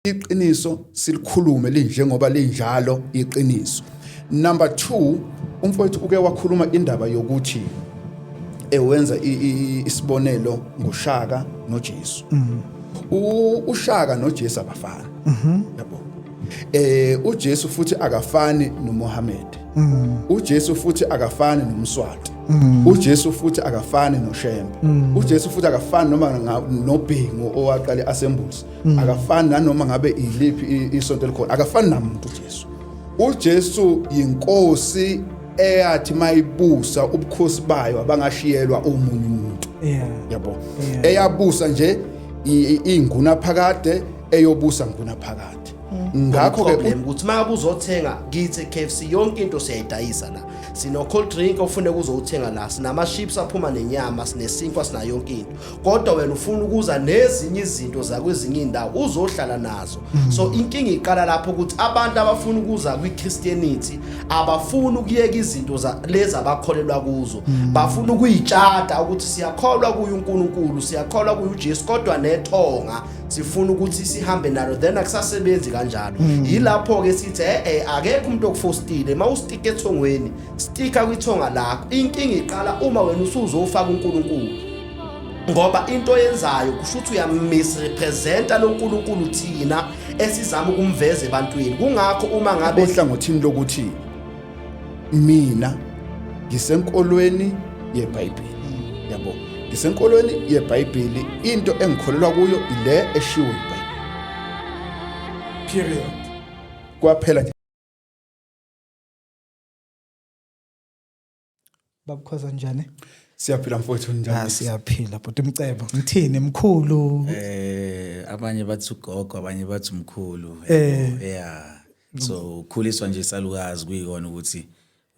iqiniso silikhulume linjengoba linjalo iqiniso. Number 2, umfowethu uke wakhuluma indaba yokuthi ewenza isibonelo ngoShaka noJesu. uShaka noJesu abafana. Yabo. uJesu futhi akafani noMuhammad. uJesu futhi akafani noMswati. uJesu futhi akafani noShembe. uJesu futhi akafani noma noBhengu owaqale assemblies. akafani nanoma ngabe iliphi isonto likhona. akafani namuntu uJesu. uJesu inkosi eyathi mayibusa ubukhosi bayo abangashiyelwa omunye umuntu. Yabo. eyabusa nje inguna phakade eyobusa nguna phakade. ngakho ke ukuthi manje uzothenga kithi KFC yonke into siyayidayisa la. Sino cold drink ofune ukuzothenga la, sinama chips aphuma nenyama, sinesinkwa, sina yonke into. Kodwa wena ufuna ukuza nezinye izinto zakwezinye indawo uzohlala nazo. So inkinga iqala lapho ukuthi abantu abafuna ukuza kwiChristianity abafuna ukuyeka izinto lezi abakholelwa kuzo. Bafuna ukuyitshata ukuthi siyakholwa kuUNkulunkulu, siyakholwa kuJesu kodwa nethonga sifuna ukuthi sihambe nalo, then akusasebenzi kanjalo. Yilapho ke sithi akekho umuntu okufostile, mawustika ethongweni stika kwithonga lakho. Inkinga iqala uma wena usuzofaka uNkulunkulu, ngoba into yenzayo kusho ukuthi uyamisrepresenta loNkulunkulu thina esizama ukumveza ebantwini. Kungakho uma ngabe ohlangothini lokuthi mina ngisenkolweni yeBhayibheli. Yabo. Ngisenkolweni yeBhayibheli, into engikholelwa kuyo ile eshiwo iBhayibheli. Period. Kwaphela nje. Babukhoza njani? Siyaphila mfowethu njani? Siyaphila but Mcebo ngithini mkhulu? Abanye bathi ugogo, abanye bathi umkhulu. So ukhuliswa nje salukazi kuyikona ukuthi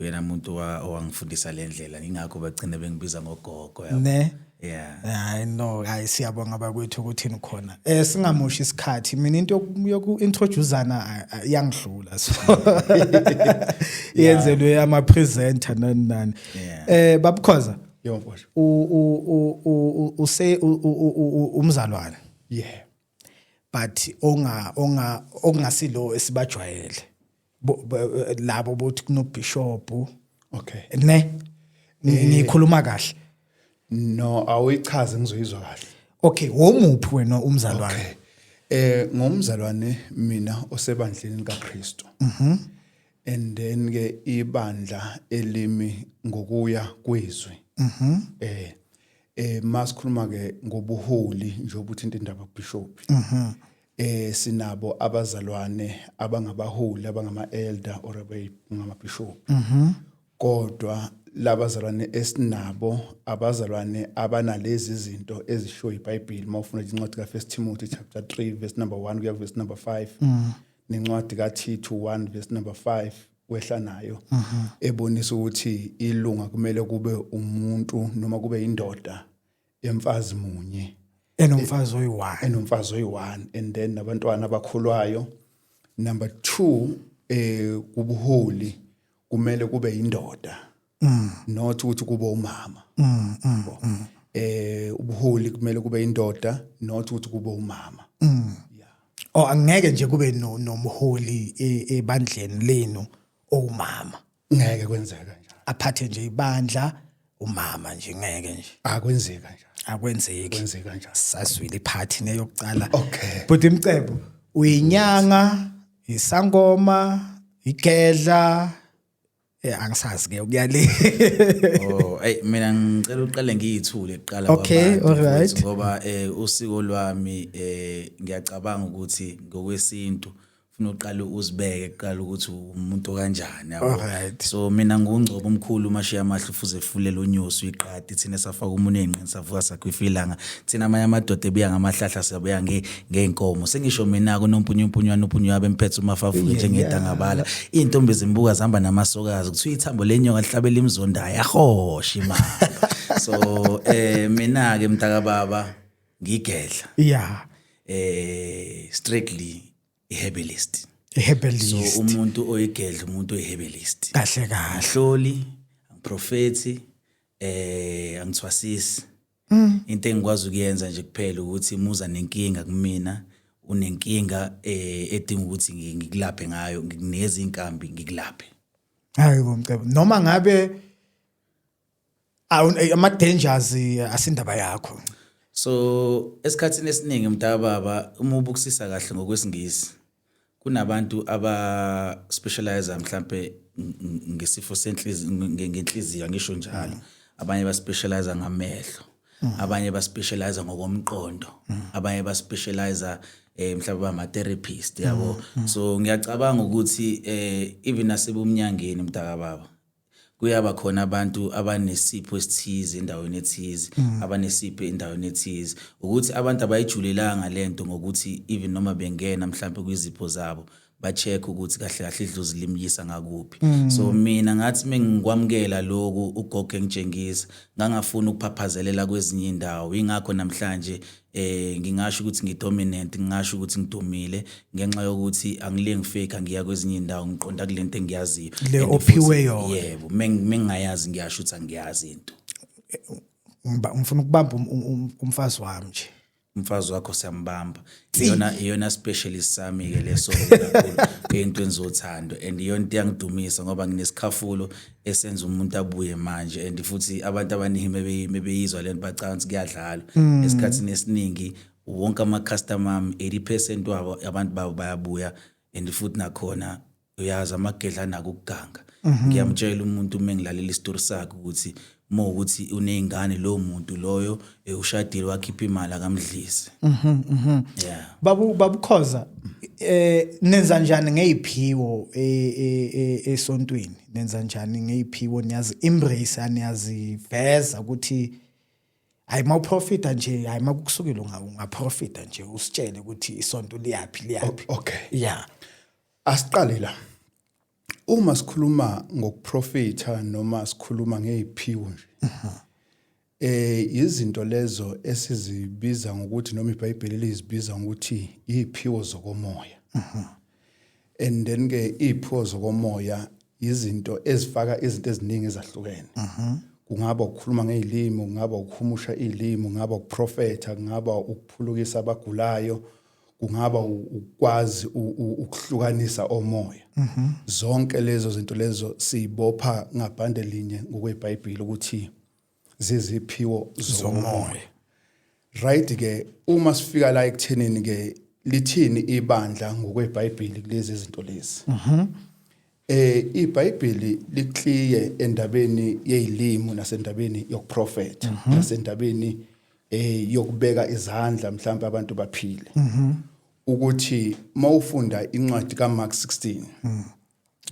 wena umuntu owangifundisa lendlela, ingakho bagcina bengibiza ngogogo yabo. Ne? I know. Siyabonga bakwethu ukuthi nikhona. Singamoshi isikhathi. Mina into yoku-introduceana yangihlula. So yenzelwe ama presenter nani. Babukhoza. Yebo mfowethu. Umzalwane. Yeah. But ongasilo esibajwayele. Labo bothi kuno bishop. Okay. Ne? Ngikhuluma kahle. No, awichaze ngizoyizwa kahle. Okay, womuphi wena umzalwane? Ngomzalwane mina osebandleni likaKristu. And then ke ibandla elimi ngokuya kwezwi. Masikhuluma ke ngobuholi nje ukuthi into indaba bishop. Sinabo abazalwane abangabaholi abangama-elder or abangama-bishop. Kodwa labazalwane esinabo abazalwane abanalezi zinto ezisho iBhayibheli. Mawufuna incwadi ka1 Timothy chapter 3 verse number 1 kuya verse number 5, nencwadi kaTito 1 verse number 5 wehla nayo ebonisa ukuthi ilunga kumele kube umuntu noma kube indoda emfazi munye enomfazi oyi-1 and then nabantwana abakholwayo. Number 2, kubuholi kumele kube indoda, not ukuthi kube umama. Ubuholi kumele kube indoda, not ukuthi kube umama. Angeke nje kube nomholi ebandleni lenu owumama. Ngeke kwenzeka njalo. Aphathe nje ibandla umama nje, ngeke nje. Akwenzeka njalo. Kwenzeka njalo. Saswile iphathi neyokucala. Okay. But Mcebo uyinyanga, isangoma, igedla, angisazi ke ukuyale. Mina ngicela uqale ngiyithule kuqala Okay, alright. Ngoba usiko lwami ngiyacabanga ukuthi ngokwesintu ufuna uqala uzibeke kuqala ukuthi umuntu kanjani yabo. Alright. So mina ngungcobo omkhulu mashiya amahle ufuze fulela unyosi uyiqadi thina safaka umuntu enqini savuka sakwifilanga thina amanye amadoda ebuya ngamahlahla sabuya ngeenkomo. Sengisho mina kunompunyumphunywana abemphethe umafavu njengedangabala intombi zimbuka zihamba namasokazi kuthiwa ithambo lenyoka lihlabela imzonda yahoshi ma. So mina ke mntaka baba ngigedla. Yeah. Strictly herbalist. Herbalist. So umuntu oyigedla umuntu oyiherbalist. Kahle. Ahloli, angiprophethi, angithwasisi. Into engikwazi ukuyenza nje kuphela ukuthi muza nenkinga kumina unenkinga edinga ukuthi ngikulaphe ngayo ngikuneze inkambi ngikulaphe. Hayi bomcebo noma ngabe ama dangers asindaba yakho. So esikhatsini esiningi mntababa uma ubukusisa kahle ngokwesingisi kunabantu aba specialize mhlambe ngesifo senhliziyo ngenhliziyo ngisho njalo abanye ba specialize ngamehlo abanye ba specialize ngokomqondo abanye ba specialize mhlawumbe ama therapist yabo. So ngiyacabanga ukuthi even nasebumnyangeni mntakababa kuyaba khona abantu abanesipho esithize endaweni ethize abanesipho endaweni ethize ukuthi abantu abayijulelanga lento ngokuthi even noma bengena mhlawumbe kwizipho zabo ba check ukuthi kahle kahle idlozi limyisa ngakuphi. So mina ngathi mengikwamukela lokhu ugogo engitshengisa ngangafuna ukuphaphazelela kwezinye indawo ingakho namhlanje ngingasho ukuthi ngidominant ngingasho ukuthi ngidumile ngenxa yokuthi angilengi fake ngiya kwezinye indawo ngiqonda kulento engiyaziyo Le ophiwe yona. yebo mengingayazi ngiyasho ukuthi angiyazi into. Ngifuna ukubamba umfazi wami nje. Umfazi wakho siyambamba iyona specialist sami ke leso into enzothando and iyona into yangidumisa ngoba nginesikhafulo esenza umuntu abuye manje and futhi abantu abaningi mebeyizwa lento bacanga kuyadlala esikhatsini esiningi wonke ama customer ami 80% wabo abantu babo bayabuya and futhi nakhona uyazi amagedla ukuganga. Ngiyamtshela umuntu mengilalela istory sakhe ukuthi ukuthi unezingane lo muntu loyo ushadile wakhipha imali akamdlisi. Yeah. Babu Khoza nenza kanjani ngeziphiwo esontweni nenza kanjani ngeziphiwo niyazi embrace aniyazi veza ukuthi hayi ma profita nje hayi makusukela ungaprofita nje usitshele ukuthi isonto liyapi. Okay. Yeah. Asiqale la. Uma sikhuluma ngokuprofita noma sikhuluma ngeziphiwo nje izinto lezo esizibiza ngokuthi noma iBhayibheli lizibiza ngokuthi iziphiwo zokomoya. And then ke iziphiwo zokomoya izinto ezifaka izinto eziningi ezahlukene. Kungaba ukukhuluma ngezilimi, kungaba ukuhumusha izilimi, kungaba ukuprofeta, kungaba ukuphulukisa abagulayo, kungaba ukwazi ukuhlukanisa omoya. Zonke lezo zinto lezo sibopha ngabhande linye ngokweBhayibheli ukuthi ziziphiwo zomoya. Right ke uma sifika la ekuthenini ke lithini ibandla ngokweBhayibheli kulezi zinto lezi. iBhayibheli likhliye endabeni yezilimi nasendabeni yokuprofeta nasendabeni yokubeka izandla mhlawumbe abantu baphile. Ukuthi mawufunda incwadi kaMark 16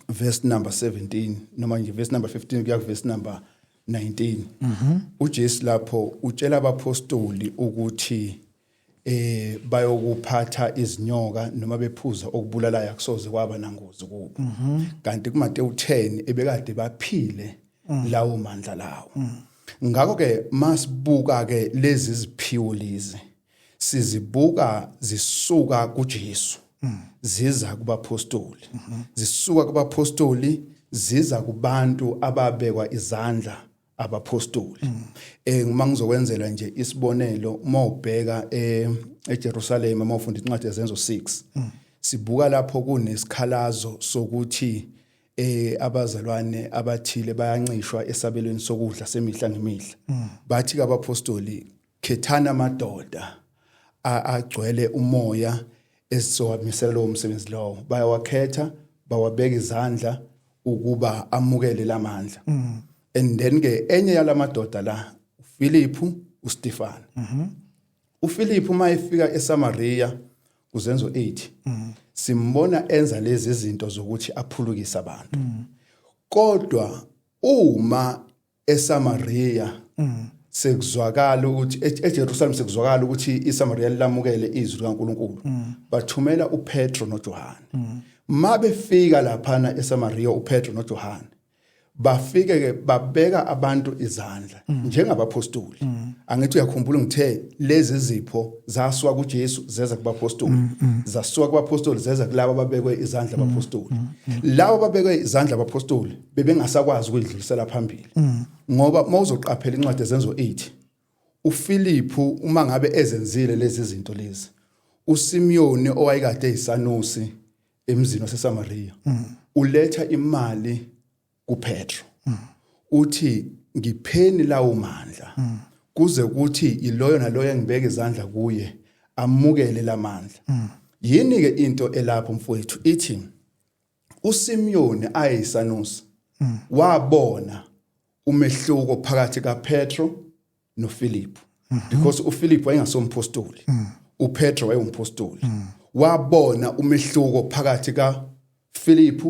verse number 17 noma nje verse number 15 kuya verse number 19 uJesu lapho utshela abapostoli ukuthi bayokuphatha izinyoka noma bephuza okubulalayo akusoze kwaba nangozi kubo. Kanti kuMateyu 10 ebekade baphile lawo mandla lawo. Ngakho ke masibuka ke lezi ziphiwo lezi sizibuka zisuka kuJesu ziza kubapostoli zisuka kubapostoli ziza kubantu ababekwa izandla abapostoli. Ngima ngizokwenzela nje isibonelo uma ubheka eJerusalem uma ufunda incwadi yezenzo 6 sibuka lapho kunesikhalazo sokuthi abazalwane abathile bayancishwa esabelweni sokudla semihla ngemihla. Bathi abapostoli khethana amadoda agcwele umoya esizowamisela lo umsebenzi lowo bayawakhetha bawabeka izandla ukuba amukele lamandla. And then ke enye yalamadoda la uFilipu uStefano. uFilipu mayefika eSamaria kuzenzo 8 simbona enza lezi zinto zokuthi aphulukise abantu. Kodwa uma eSamaria sekuzwakala ukuthi eJerusalem sekuzwakala ukuthi iSamaria lamukele izwi likaNkuluNkulu bathumela uPetro noJohane. Mabefika laphana eSamaria uPetro noJohane bafike ke babeka abantu izandla njengabapostoli. Angithi uyakhumbula ngithe lezi zipho zasuka kuJesu zeza kubapostoli zasuka kubapostoli zeza kulabo ababekwe izandla abapostoli. Labo ababekwe izandla abapostoli bebengasakwazi ukudlulisela phambili ngoba mawuzoqaphela incwadi yezenzo 8 uFilipu uma ngabe ezenzile lezi zinto lezi uSimiyoni owayekade eyisanusi emzini waseSamaria uletha imali kuPetro uthi ngipheni lawo mandla kuze ukuthi iloyo naloyo engibeka izandla kuye amukele lamandla yini ke into elapho mfowethu ithi uSimiyoni ayisanusi wabona umehluko phakathi kaPetro noPhilip because uPhilip wayengasompostoli uPetro wayengumpostoli wabona umehluko phakathi kaPhilip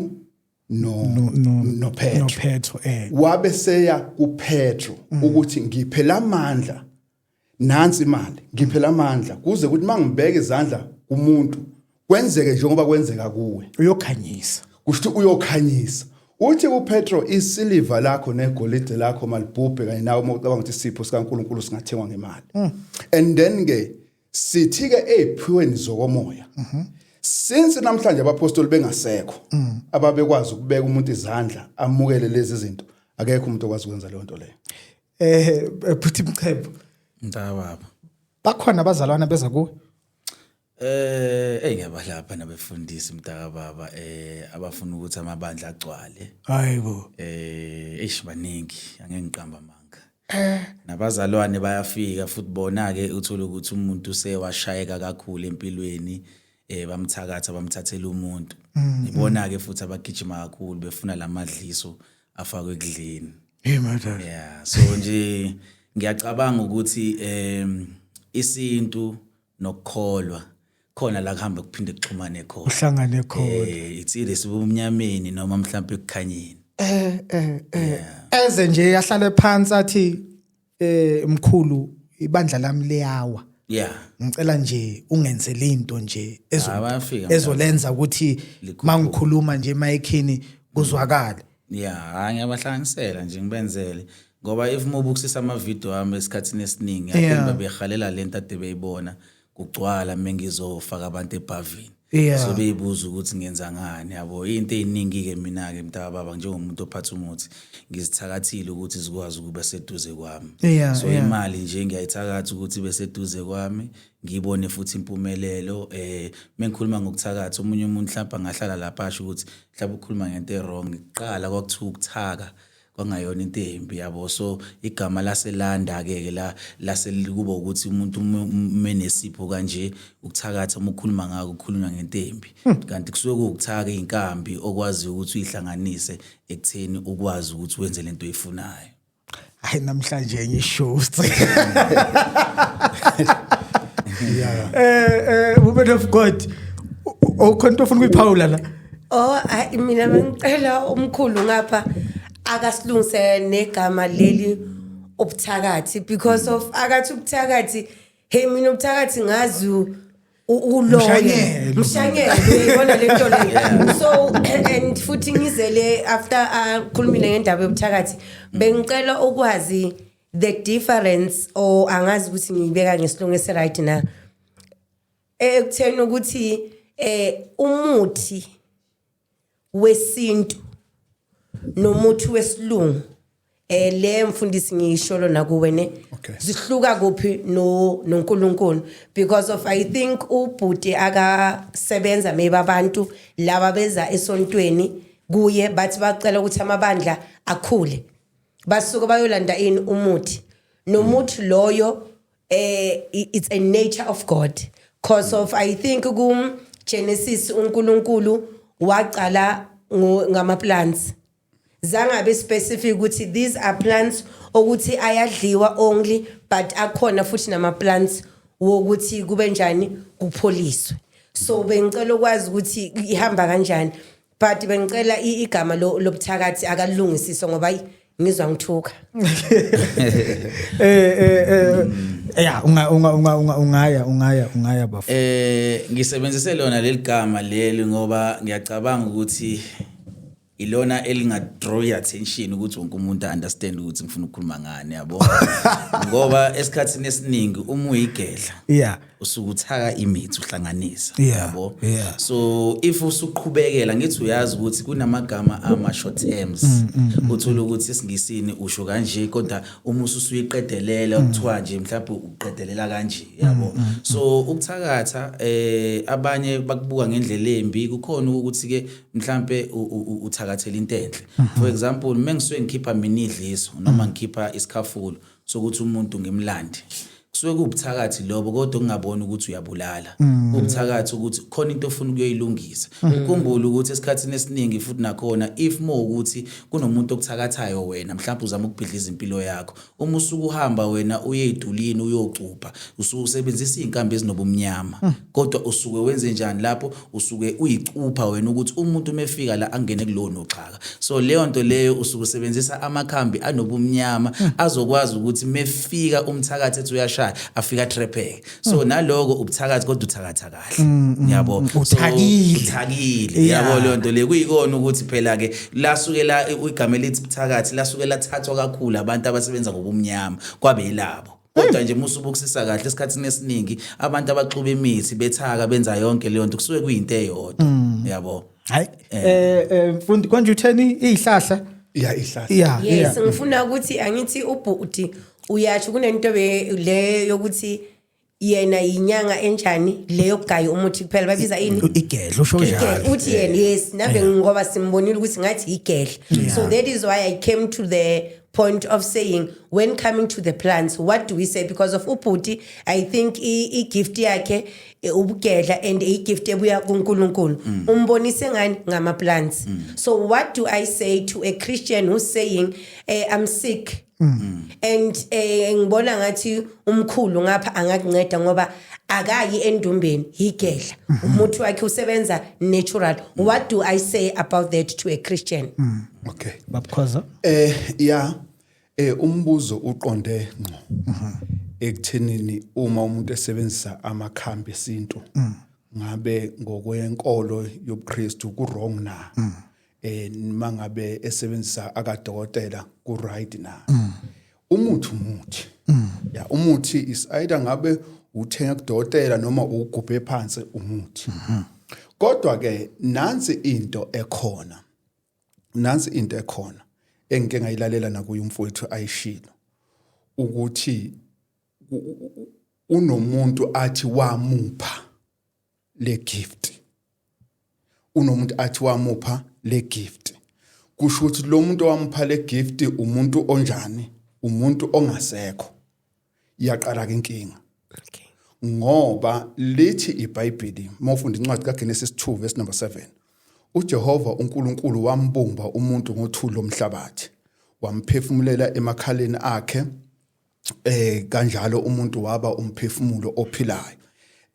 no Petro wabe seya kuPetro ukuthi ngiphe lamandla nansi imali ngiphe lamandla kuze ukuthi mangibeke izandla kumuntu kwenzeke njengoba kwenzeka kuwe uyokhanyisa kusho uyokhanyisa uthi kuPetro isiliva lakho negolide lakho malibhubhe kanye nawo mawucabanga ukuthi isipho sikaNkuluNkulu singathengwa ngemali and then ke sithi ke eziphiweni zokomoya since namhlanje abapostoli bengasekho ababekwazi ukubeka umuntu izandla amukele lezi zinto akekho umuntu okwazi ukwenza leyo nto leyo phuthi Mchebo Mntababa bakhona abazalwana beza kuwe ngiyabalapha nabefundisi Mntababa abafuna ukuthi amabandla agcwale hayibo baningi angeke ngiqamba manga nabazalwane bayafika futhi bona ke uthola ukuthi umuntu sewashayeka kakhulu empilweni bamthakatha bamthathela umuntu ibona ke futhi abagijima kakhulu befuna lamadliso afakwe ekudleni madam so nje ngiyacabanga ukuthi isintu nokukholwa khona la kuhamba kuphinde kuxhumane khona uhlangane khona itsile sibumnyameni noma mhlawumbe ekukhanyeni eze nje yahlale phansi athi mkhulu ibandla lami liyawa ngicela nje ungenzele into nje ezolenza ukuthi mangikhuluma nje emayikhini kuzwakala ngiyabahlanganisela nje ngibenzele ngoba if mobukusisa ama video ami esikhatsini esiningi yaphinde behalela lento ade beyibona kugcwala mengizofaka abantu ebhavini so beyibuza ukuthi ngenza ngani yabo into eziningi ke mina ke Mntababa njengomuntu ophatha umuthi ngizithakathile ukuthi zikwazi ukuba seduze kwami so imali nje ngiyayithakatha ukuthi beseduze kwami ngibone futhi impumelelo mengikhuluma ngokuthakatha umunye umuntu mhlawumbe ngahlala lapha asho ukuthi mhlawumbe ukhuluma ngento errong iqala kwakuthiwa ukuthaka kwangayona into embi yabo so igama laselanda ke la laselikuba ukuthi umuntu menesipho kanje ukuthakatha umukhuluma ngako ukukhuluma ngento embi kanti kusuke ukuthaka inkambi okwazi ukuthi uyihlanganise ekutheni ukwazi ukuthi wenze lento oyifunayo hayi namhlanje ngisho woman of God ukhona ufuna kuyiphawula la mina bengicela umkhulu ngapha akasilungise negama leli obuthakathi because of akathi ubuthakathi mina ubuthakathi ngazi uloye mshanyelo uyibona lento le so and futhi ngizele after khulumile ngendaba yobuthakathi bengicela ukwazi the difference or angazi ukuthi ngibeka ngesilungise right na ekutheni ukuthi umuthi wesintu nomuthi wesilungu le mfundisi ngisholo nakuwene zihluka kuphi noNkulunkulu because of I think ubhuti akasebenza maybe abantu laba beza esontweni kuye bathi bacela ukuthi amabandla akhule basuka bayolanda ini umuthi nomuthi loyo it's a nature of God cause of I think Genesis uNkulunkulu waqala ngama plants zangabe specific ukuthi these are plants ukuthi ayadliwa only but akhona futhi nama plants wokuthi kube njani kupholiswe so bengicela ukwazi ukuthi ihamba kanjani but bengicela igama lobuthakathi akalungisiswa ngoba ngizwa ngithuka ungaya bafu ngisebenzise lona leli gama leli ngoba ngiyacabanga ukuthi ilona elingadraw attention ukuthi wonke umuntu understand ukuthi ngifuna ukukhuluma ngani yabo ngoba esikhathini esiningi uma uyigedla yeah usuke uthaka imithi uhlanganisa Yeah, yabo yeah. so if usuqhubekela ngithi uyazi ukuthi kunamagama ama short terms uthola ukuthi esingisini usho kanje kodwa uma usuyiqedelela ukuthiwa nje mhlawumbe uqedelela kanje yabo so ukuthakatha abanye bakubuka ngendlela embi kukhona ukuthi ke mhlawumbe uthakathela into enhle for example mengisuke ngikhipha mina idliso noma ngikhipha isikhafulo sokuthi umuntu ngimlande kusuke kubuthakathi lobo kodwa ungabona ukuthi uyabulala ubuthakathi ukuthi khona into ofuna ukuyilungisa ukhumbule ukuthi esikhathini esiningi futhi nakhona if more ukuthi kunomuntu okuthakathayo wena mhlawumbe uzama ukubhidliza impilo yakho uma usuku uhamba wena uye edulini uyocupha usebenzisa izinkambi ezinobumnyama kodwa usuke wenze njani lapho usuke uyicupha wena ukuthi umuntu umefika la angene kulowo noxhaka so leyo nto leyo usuke usebenzisa amakhambi anobumnyama azokwazi ukuthi mefika umthakathi ethi uyashaya afika trepeke so naloko ubuthakathi kodwa uthakatha kahle yabo uthakile yabo leyo nto le kuyikona ukuthi phela ke lasukela igama elithi ubuthakathi lasukela thathwa kakhulu abantu abasebenza ngobumnyama kwabe yilabo kodwa nje musubukusisa kahle esikhathini esiningi abantu abaxuba imithi bethaka benza yonke leyo nto kusuke kuyinto eyodwa yabo hayi mfundi konje utheni izihlahla ihlahla yes ngifuna ukuthi angithi ubhuti uyathi kunento le yokuthi yena inyanga enjani leyo gaya umuthi kuphela babiza ini igedla usho njalo uthi yena yes nabe ngoba simbonile ukuthi ngathi igedla so that is why I came to the point of saying when coming to the plants what do we say because of ubhuti I think I gift yakhe ubugedla and I gift ebuya kuNkulunkulu umbonise ngani ngama plants so what do I say to a Christian who's saying I'm sick and ngibona ngathi umkhulu ngapha angakunceda ngoba akayi endumbeni igedla umuntu wakhe usebenza natural what do I say about that to a Christian okay babukhoza umbuzo uqonde ngqo ekuthenini uma umuntu esebenzisa amakhambi esintu ngabe ngokwenkolo yobuKristu ku wrong na mangabe esebenzisa akadokotela ku right na umuthi umuthi is either ngabe uthenga kudokotela noma ugubhe phansi umuthi kodwa ke nansi into ekhona engike ngayilalela nakuye umfowethu ayishilo ukuthi unomuntu athi wamupha le gift le gift kusho ukuthi lo muntu owamupha le gift umuntu onjani umuntu ongasekho iyaqala ke inkinga ngoba lithi iBhayibheli mawufunda incwadi kaGenesis 2 verse number 7 uJehova uNkulunkulu wambumba umuntu ngothuli lomhlabathi wamphefumulela emakhaleni akhe kanjalo umuntu waba umphefumulo ophilayo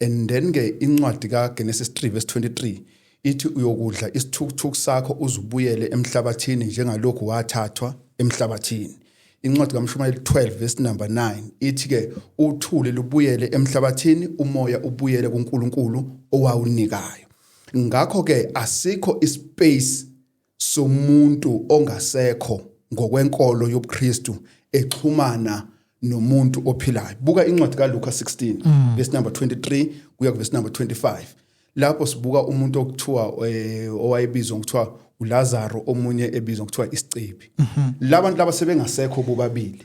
and then ke incwadi kaGenesis 3 verse 23 ithi uyokudla isithukuthuku sakho uzubuyele emhlabathini njengalokhu wathathwa emhlabathini incwadi kaMshumayeli 12 verse number 9 ithi ke uthuli lubuyele emhlabathini umoya ubuyele kuNkulunkulu owawunikayo ngakho ke asikho ispace somuntu ongasekho ngokwenkolo yobuKristu exhumana nomuntu ophilayo buka incwadi kaLuka 16 verse number 23 kuya ku verse number 25 lapho sibuka umuntu okuthiwa owayebizwa ngokuthiwa uLazaro omunye ebizwa ngokuthiwa isicebi labantu laba sebengasekho bobabili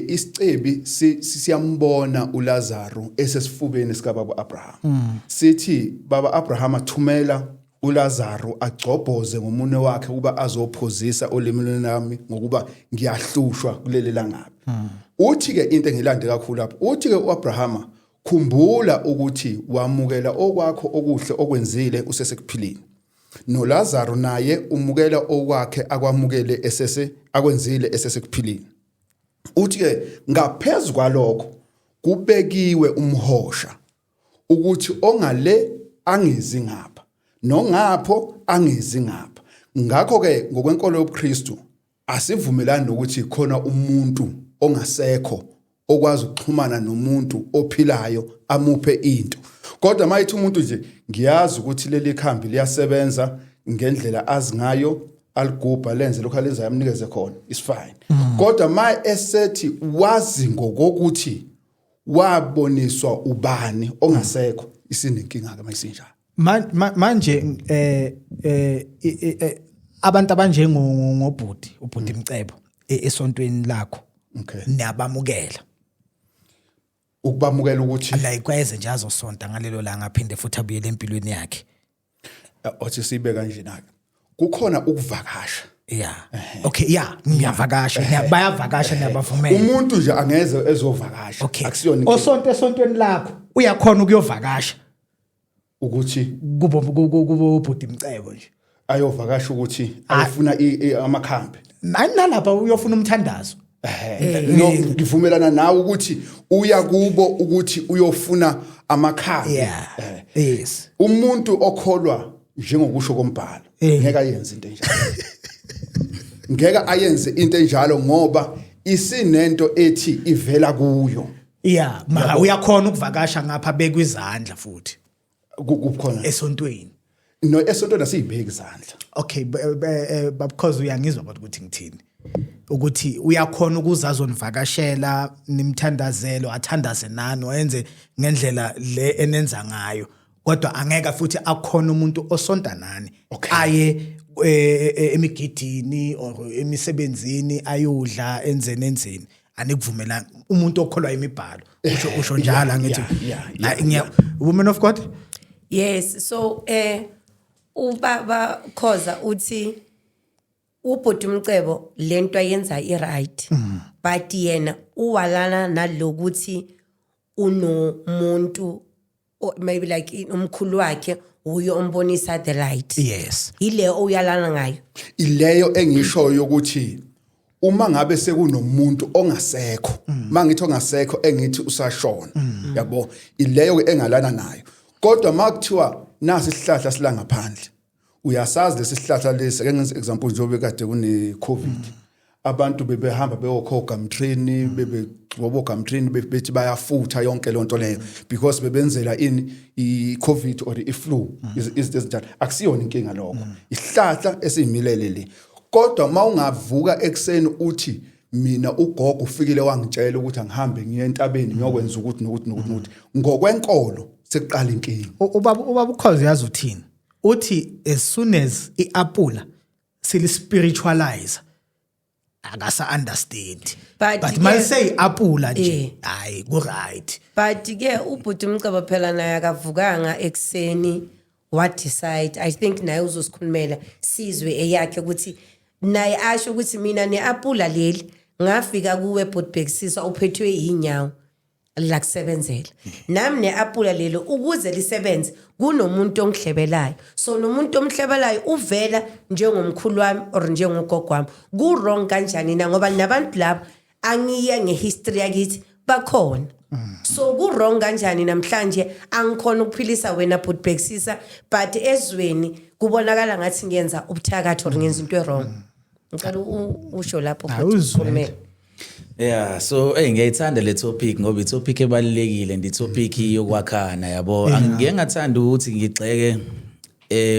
isicebi siyambona uLazaro esesifubeni sika baba Abraham sithi baba Abraham athumela uLazaro agcobhoze ngomunwe wakhe kuba azophozisa olimini lami ngokuba ngiyahlushwa kuleli langabi uthi ke into engilande kakhulu lapho uthi ke uAbraham khumbula ukuthi wamukela okwakho okuhle okwenzile usesekuphilini noLazaro naye umukela okwakhe akwamukele akwenzile esesekuphilini uthi ke ngaphezulu kwalokho kubekiwe umhosha ukuthi ongale angezi ngapha nongapho angezi ngapha ngakho ke ngokwenkolo yobuKristu asivumelani nokuthi khona umuntu ongasekho okwazi ukuxhumana nomuntu ophilayo amuphe into kodwa mayithi umuntu nje ngiyazi ukuthi leli khambi liyasebenza ngendlela azingayo aligubha lenze lokho alenza amnikeze khona is fine kodwa my esethi wazi ngokuthi waboniswa ubani ongasekho isinenkinga ke mayisinjalo manje abantu abanjengo ngobhudi ubhudi Mcebo esontweni lakho niyabamukela ukubamukela ukuthi la ikweze nje azosonta ngalelo langa aphinde futhi abuyele empilweni yakhe othi sibe kanje nake kukhona ukuvakasha okay ngiyavakasha bayavakasha niyabavumela umuntu nje angeze ezovakasha akusiyona osonto esontweni lakho uyakhona ukuyovakasha ukuthi kubo ubhudi Mcebo nje ayovakasha ukuthi ayofuna amakhambi nalapha uyofuna umthandazo no ngivumelana nawe ukuthi uya kubo ukuthi uyofuna amakhambi yes umuntu okholwa njengokusho kombhalo ngeke ayenze into enjalo ngeke ayenze into enjalo ngoba isinento ethi ivela kuyo mara uyakhona ukuvakasha ngapha bekwizandla futhi kukhona esontweni no esontweni asiyibheki izandla okay because uyangizwa ukuthi ngithini ukuthi uyakhona ukuzazonivakashela nimthandazelo athandaze nani oyenze ngendlela le enenza ngayo kodwa angeka futhi akhona umuntu osonta nani aye emigidini or emisebenzini ayodla enzeni anikuvumela umuntu okholwa imibhalo usho njalo angithi woman of God yes so ubaba Khoza uthi ubhuti Mcebo lento ayenza iright but yena uwalana nalokuthi unomuntu maybe like umkhulu wakhe uyo ombonisa the light yes ile uyalana ngayo ileyo engishoyo ukuthi uma ngabe sekunomuntu ongasekho mangithi ongasekho engithi usashona yabo ileyo engalana nayo kodwa makuthiwa nasi isihlahla sila ngaphandle uyasazi lesihlahla lesi ake ngenze example njengoba kade kune covid abantu bebehamba beyokhoga mtreni bebegcoboka mtreni bethi bayafutha yonke lonto leyo because bebenzela i covid or i flu izinto akusiyona inkinga lokho isihlahla esiyimilele le kodwa mawungavuka ekseni uthi mina ugogo ufikile wangitshela ukuthi angihambe ngiye entabeni ngiyokwenza ukuthi nokuthi ngokwenkolo sekuqala inkinga ubaba ukhozi yazi uthini uthi as soon as iapula sili spiritualize akasa understand but my say apula nje hayi go right but ke ubhuti Mcebo phela naye akavukanga ekseni what decide I think naye uzosikhulumela sizwe eyakhe ukuthi naye asho ukuthi mina neapula leli ngafika kuwe botbexiswa uphethwe inyawo la kusebenzela nami neapula lelo ukuze lisebenze kunomuntu ongihlebelayo so nomuntu omhlebelayo uvela njengomkhulu wami or njengogogo wami ku wrong kanjani na ngoba nabantu labo angiye ngehistory yakithi bakhona so ku wrong kanjani namhlanje angikhona ukuphilisa wena botbexisa but ezweni kubonakala ngathi ngiyenza ubuthakathi or ngenza into wrong ngicela usho lapho futhi yeah so ngiyayithanda le topic ngoba itopic ebalekile ndi topic yokwakhana yabo angike ngathanda ukuthi ngigxeke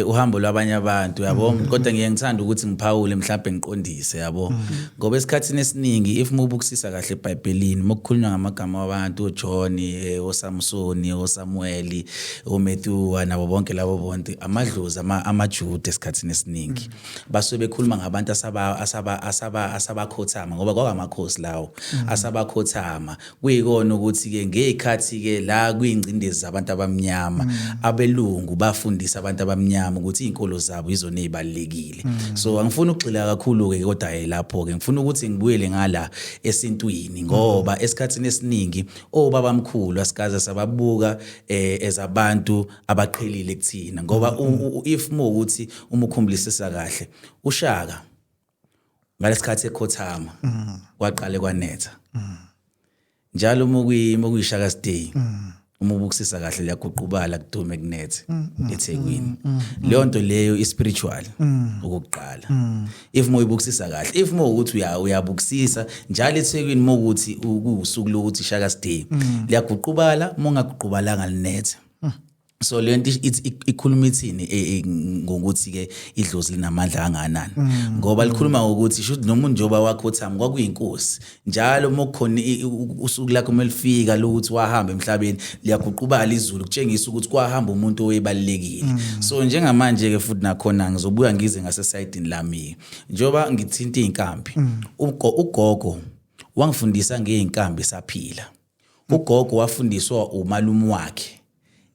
uhambo lwabanye abantu yabo kodwa ngiyangithanda ukuthi ngiphawule mhlawumbe ngiqondise yabo ngoba esikhatsini esiningi if mubukusisa kahle eBhayibhelini mokukhulunywa ngamagama wabantu uJohn oSamson oSamuel oMethuwa nabo bonke labo bonke amadlozi amaJuda esikhatsini esiningi basuke bekhuluma ngabantu asabakhothama ngoba kwakumakhosi lawo asabakhothama kuyikona ukuthi ke ngekhathi ke la kuyingcindezi zabantu abamnyama abelungu bafundisa abantu mnyama ukuthi izinkolo zabo izona ezibalekile so angifuni ukugxila kakhulu ke kodwa lapho ke ngifuna ukuthi ngibuyele ngala esintwini ngoba esikhatsini esiningi obaba mkhulu asikaze sababuka ezabantu abaqhelile kuthina ngoba if ukuthi umukhumbulisa kahle uShaka ngalesikhathi ekhothama kwaqale kwanetha njalo mokuyishaka day uma ubukisisa kahle liyaguqubala kudume kunethe eThekwini leyo nto leyo ispiritual ukuqala if moyibukisisa kahle if ukuthi uyabukisisa njalo eThekwini mokuthi ukusuku lokuthi Shaka Day liyaguqubala mongaguqubalanga linethe So lento ikhuluma ithini ngokuthi ke idlozi linamandla kanganani ngoba likhuluma ngokuthi sho noma njoba wakho uthami kwakuyinkosi njalo mokukhona usuku lakho melifika lokuthi wahamba emhlabeni liyaguqubala izulu kutshengisa ukuthi kwahamba umuntu oyebalekile so njengamanje ke futhi nakhona ngizobuya ngize ngase side lami njoba ngithinta izinkambi ugogo wangifundisa ngeinkambi saphila ugogo wafundiswa umalume wakhe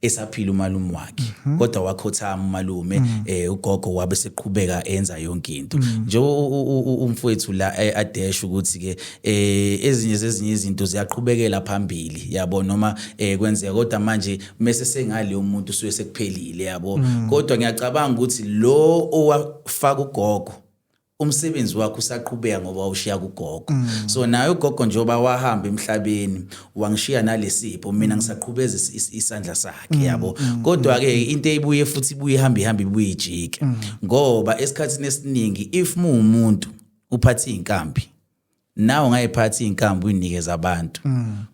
esaphila umalume wakhe kodwa wakhothama umalume ugogo wabe seqhubeka enza yonke into nje umfowethu la adesh ukuthi ke ezinye izinto ziyaqhubekela phambili yabo noma kwenzeka kodwa manje mase sengale umuntu usuye sekuphelile yabo kodwa ngiyacabanga ukuthi lo owafaka ugogo umsebenzi wakho usaqhubeka ngoba ushiya kugogo so naye ugogo njoba wahamba emhlabeni wangishiya nalesipho mina ngisaqhubeza isandla sakhe yabo kodwa ke into eyibuye futhi ibuye ihamba ibuyijike ngoba esikhathini esiningi if umuntu uphatha inkambi nawo ngayiphatha inkambi uyinikeza abantu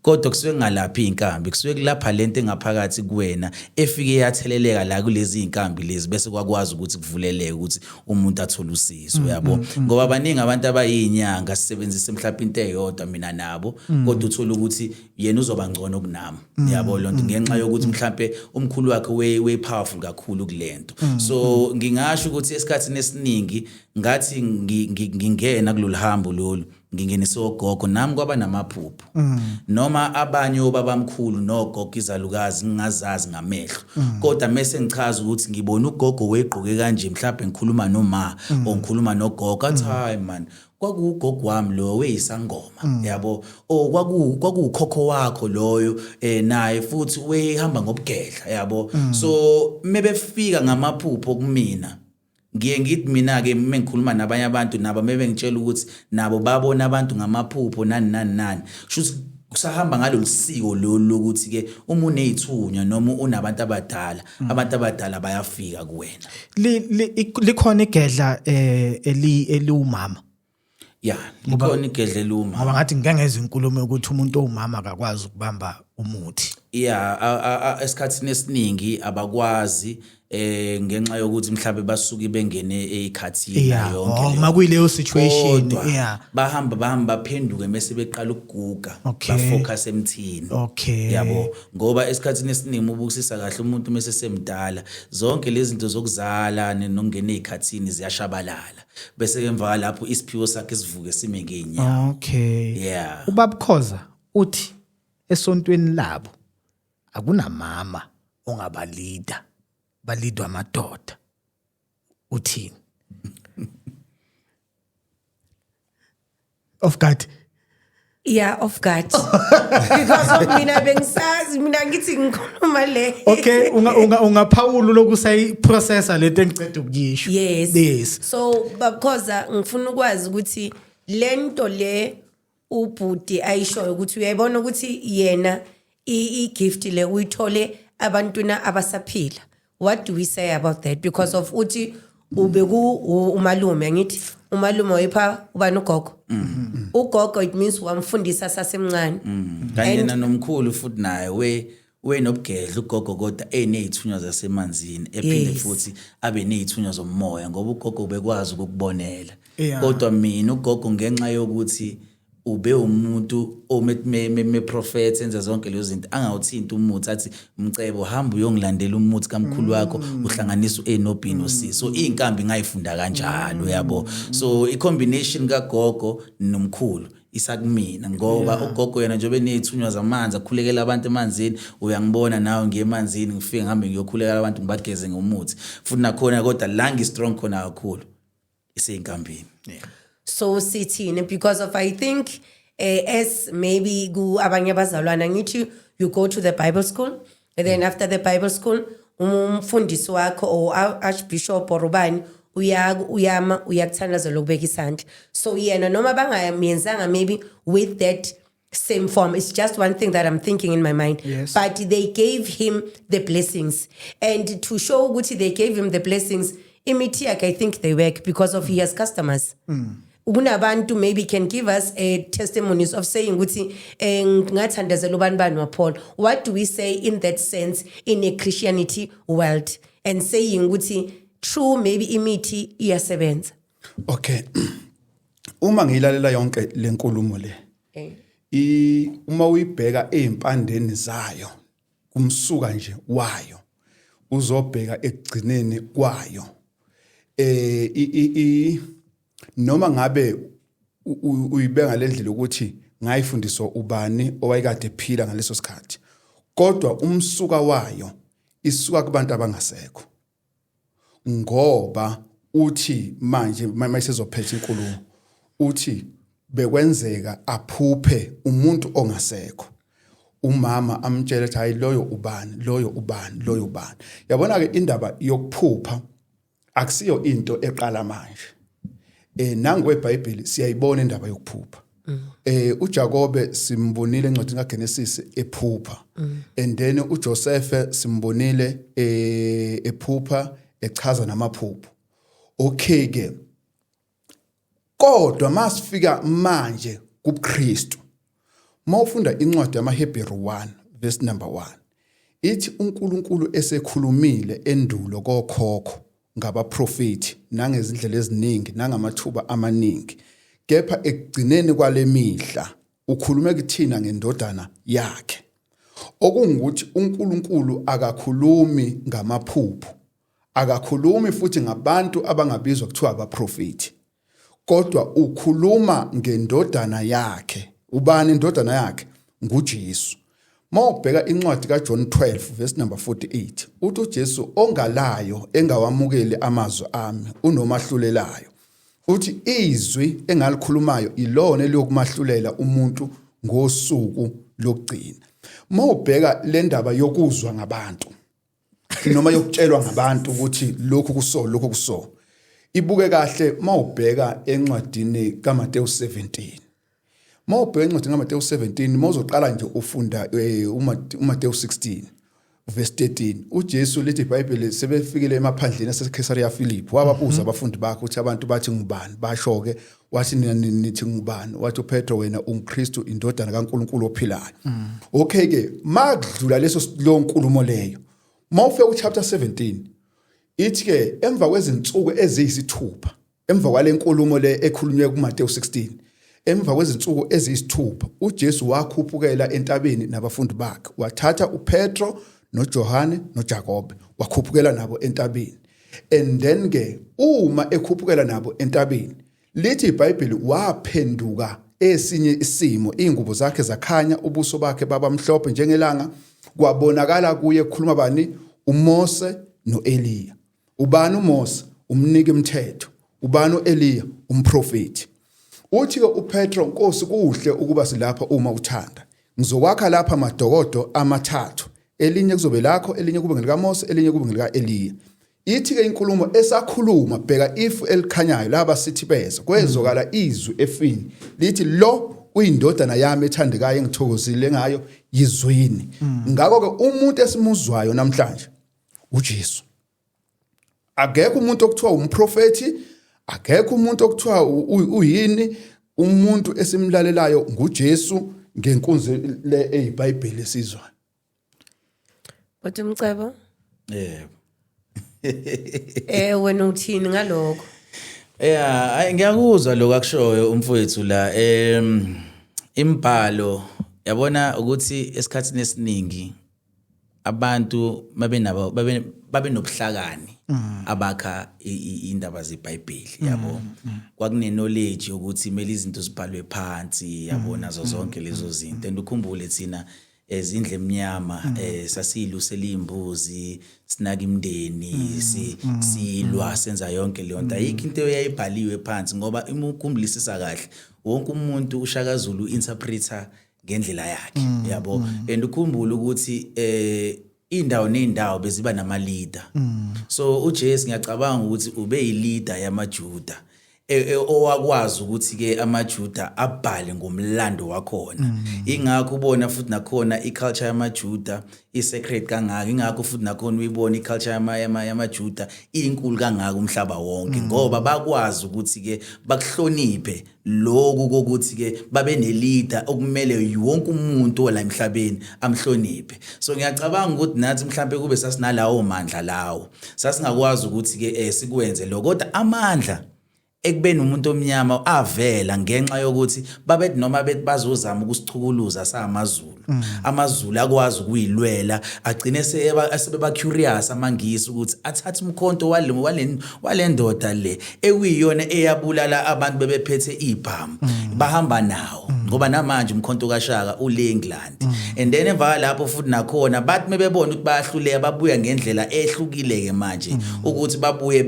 kodwa kusuke ngalapha inkambi kusuke kulapha lento engaphakathi kuwena efike yatheleleka la kulezi inkambi lezi bese kwakwazi ukuthi kuvuleleke ukuthi umuntu athole usizo yabo ngoba abaningi abantu abayinyanga sisebenzisa mhlawumbe into eyodwa mina nabo kodwa uthola ukuthi yena uzoba ngcono kunami yabo lonto ngenxa yokuthi mhlawumbe umkhulu wakhe we powerful kakhulu kulento so ngingasho ukuthi esikhathini esiningi ngathi ngingena kuloluhambo lolu ngingenise ogogo nami kwaba namaphupho noma abanye obabamkhulu nogogo izalukazi ngingazazi ngamehlo kodwa mase ngichaza ukuthi ngibona ugogo weqoke kanje mhlawumbe ngikhuluma noma ongikhuluma nogogo athi hayi man kwakugogo wami lo weyisangoma yabo kwakukhokho wakho loyo naye futhi wehamba ngobugedla yabo so mebefika ngamaphupho kumina ngiye ngithi mina ke mengikhuluma nabanye abantu nabo mebe ngitshela ukuthi nabo babona abantu ngamaphupho nani shuthi kusahamba ngalolsiko lokuthi ke uma unezithunywa noma unabantu abadala bayafika kuwena likhona igedla eliwumama likhona igedla eliwumama ngoba ngathi ngengeza inkulumo ukuthi umuntu owumama akakwazi ukubamba umuthi esikhathini esiningi abakwazi ngenxa yokuthi mhlawumbe basuke bengene ekhathini yonke makuyileyo situation bahamba baphenduke mase beqala ukuguga bafocus emthini yabo ngoba esikhathini esiningi ubukisisa kahle umuntu mase semdala zonke lezi zinto zokuzala nokungena ekhathini ziyashabalala bese emva lapho isiphiwo sakhe sivuke sime ngeenyawo ubabukhoza uthi esontweni labo akunamama ongabalida balidwa amadoda uthini of God of God because of mina bengisazi mina ngithi ngikhuluma le ungaphawula lokusayi processa lento engicede ukuyisho yes so because ngifuna ukwazi ukuthi lento le ubhuti ayishoyo ukuthi uyayibona ukuthi yena igift le uyithole abantwana abasaphila. What do we say about that? Because of uthi ubeku umalume ngithi umalume wepha uba nogogo. Ugogo it means wamfundisa sasemncane. Kanye nanomkhulu futhi naye we nobugedla ugogo kodwa enezithunywa zasemanzini ephinde futhi abe nezithunywa zomoya ngoba ugogo bekwazi ukubonela. Kodwa mina ugogo ngenxa yokuthi ube umuntu me prophet enza zonke lezo zinto angawuthinta umuthi athi mcebo hamba uyongilandela umuthi kamkhulu wakho uhlanganisa uNob noC so inkambi ngayifunda kanjalo yabo so i-combination kagogo nomkhulu isakumina ngoba ugogo yena njobe nezithunywa zamanzi akhulekela abantu emanzini uyangibona nawe ngiyemanzini ngifike ngihambe ngiyokhulekela abantu ngibageze ngomuthi futhi nakhona kodwa la ngi strong khona kakhulu iseyinkambini so sithini because of I think as maybe ku abanye abazalwana ngithi you go to the Bible school and then after the Bible school umfundisi wakho or archbishop or ubani uyakuthandazela ukubeka isandla so yena noma bangayenzanga maybe with that same form it's just one thing that I'm thinking in my mind but they gave him the blessings and to show ukuthi they gave him the blessings imithi yakhe I think they work because of he has customers kunabantu maybe can give us a testimonies of saying ukuthi ngathandazela ubani wa Paul. What do we say in that sense in a Christianity world and saying ukuthi true maybe imithi iyasebenza? Okay. Uma ngilalela yonke lenkulumo le. Uma uyibheka ezimpandeni zayo kumsuka nje wayo uzobheka ekugcineni kwayo. Noma ngabe uyibeka lendlela ukuthi ngayifundiswa ubani owayekade ephila ngaleso sikhathi, kodwa umsuka wayo isuka kubantu abangasekho, ngoba uthi manje mayisezophetha inkulumo uthi bekwenzeka aphuphe umuntu ongasekho, umama amtshela ukuthi hayi loyo ubani. Yabona ke indaba yokuphupha akusiyo into eqala manje. Nangu eBhayibheli siyayibona indaba yokuphupha. uJakobe simbonile encwadini kaGenesis ephupha, and then uJoseph simbonile ephupha echaza namaphupho. Okay ke, kodwa masifika manje kuKristu, mawufunda incwadi yamaHebheru 1 verse number 1 ithi uNkulunkulu esekhulumile endulo kokhokho ngabaprofeti nangezindlela eziningi nangamathuba amaningi, kepha ekugcineni kwale mihla ukhulume kuthina ngendodana yakhe. Okungukuthi uNkulunkulu akakhulumi ngamaphupho, akakhulumi futhi ngabantu abangabizwa kuthiwa abaprofeti, kodwa ukhuluma ngendodana yakhe. Ubani indodana yakhe? nguJesu. Mawubheka incwadi kaJohn 12 verse number 48 uthi uJesu ongalayo engawamukeli amazwi ami unomahlulelayo, uthi izwi engalikhulumayo ilona eliyokumahlulela umuntu ngosuku lokugcina. Mawubheka le ndaba yokuzwa ngabantu noma yokutshelwa ngabantu ukuthi lokhu kuso ibuke kahle mawubheka encwadini kaMateyu 17. Mawubheka encwadini kaMateyu 17 mozoqala nje ufunda uMateyu 16 verse 13 uJesu lithi iBhayibheli sebefikile emaphandleni aseCaesarea Philippi wababuza abafundi bakhe ukuthi abantu bathi ngubani, basho-ke wathi nithi ngubani, wathi uPetro wena unguKristu indodana kaNkulunkulu ophilayo. Okay ke, makudlula lo nkulumo leyo mawufika kuchapter 17 ithi ke emva kwezinsuku eziyisithupha, emva kwale nkulumo le ekhulunywe kuMateyu 16, emva kwezinsuku eziyisithupha uJesu wakhuphukela entabeni nabafundi bakhe, wathatha uPetro noJohane noJakobe wakhuphukela nabo entabeni. And then ke uma ekhuphukela nabo entabeni lithi iBhayibheli waphenduka esinye isimo, ingubo zakhe zakhanya, ubuso bakhe baba mhlophe njengelanga, kwabonakala kuye kukhuluma bani? uMose noEliya. Ubani uMose? umniki mthetho. Ubani uEliya? umprofeti. Uthi ke uPetro, Nkosi kuhle ukuba silapha uma uthanda, ngizokwakha lapha amadokodo amathathu, elinye kuzobe lakho, elinye kube ngelikaMose, elinye kube ngelikaEliya. Ithi ke inkulumo esakhuluma, bheka ifu elikhanyayo laba sithi beza kwezokala izwi efini lithi lo uyindodana yami ethandekayo engithokozile ngayo, yizwini. Ngakho ke umuntu esimuzwayo namhlanje uJesu. Akekho umuntu okuthiwa umprofeti, akekho umuntu okuthiwa uyini, umuntu esimlalelayo nguJesu ngenkunzi le eyiBhayibheli esizwayo. But Mcebo, wena uthini ngalokho? Ngiyakuzwa lokho akushoyo umfowethu la. Imbhalo yabona ukuthi esikhathini esiningi abantu babe nobuhlakani abakha indaba zeBhayibheli, yabo. Kwakune knowledge ukuthi imeli izinto zibhalwe phansi, yabona zonke lezo zinto. And ukhumbule thina ezindle emnyama sasilusela imbuzi, sinaka imndeni, silwa, senza yonke leyo nto. Ayikho into eyayibhaliwe phansi ngoba imukhumblisisa kahle wonke umuntu uShaka Zulu interpreter ngendlela yakhe, yabo. And ukhumbule ukuthi indawo nendawo beziba nama leader. So uJesu ngiyacabanga ukuthi ube yileader yamaJuda, owakwazi ukuthi ke amaJuda abhale ngomlando wakhona. Ingakho ubona futhi nakhona iculture yamaJuda isecret kangaka, ingakho futhi nakhona uyibona iculture yamaJuda inkulu kangaka umhlaba wonke ngoba bakwazi ukuthi ke bakuhloniphe lokhu kokuthi ke babe ne-leader okumele wonke umuntu ola emhlabeni amhloniphe. So ngiyacabanga ukuthi nathi mhlambe kube sasinalawo mandla lawo sasingakwazi ukuthi ke sikwenze lokho, kodwa amandla ekubeni umuntu omnyama avela ngenxa yokuthi babethi noma bethi bazozama ukusichukuluza samaZulu. AmaZulu akwazi ukuyilwela, agcine sebeba curious amangisi ukuthi athathe umkhonto walendoda le ekuyiyona eyabulala abantu bebephethe ibhamu bahamba nawo ngoba namanje umkhonto kaShaka ule England. And then emva lapho futhi nakhona bathi mebebona ukuthi bayahluleka babuya ngendlela ehlukile ke manje ukuthi babuye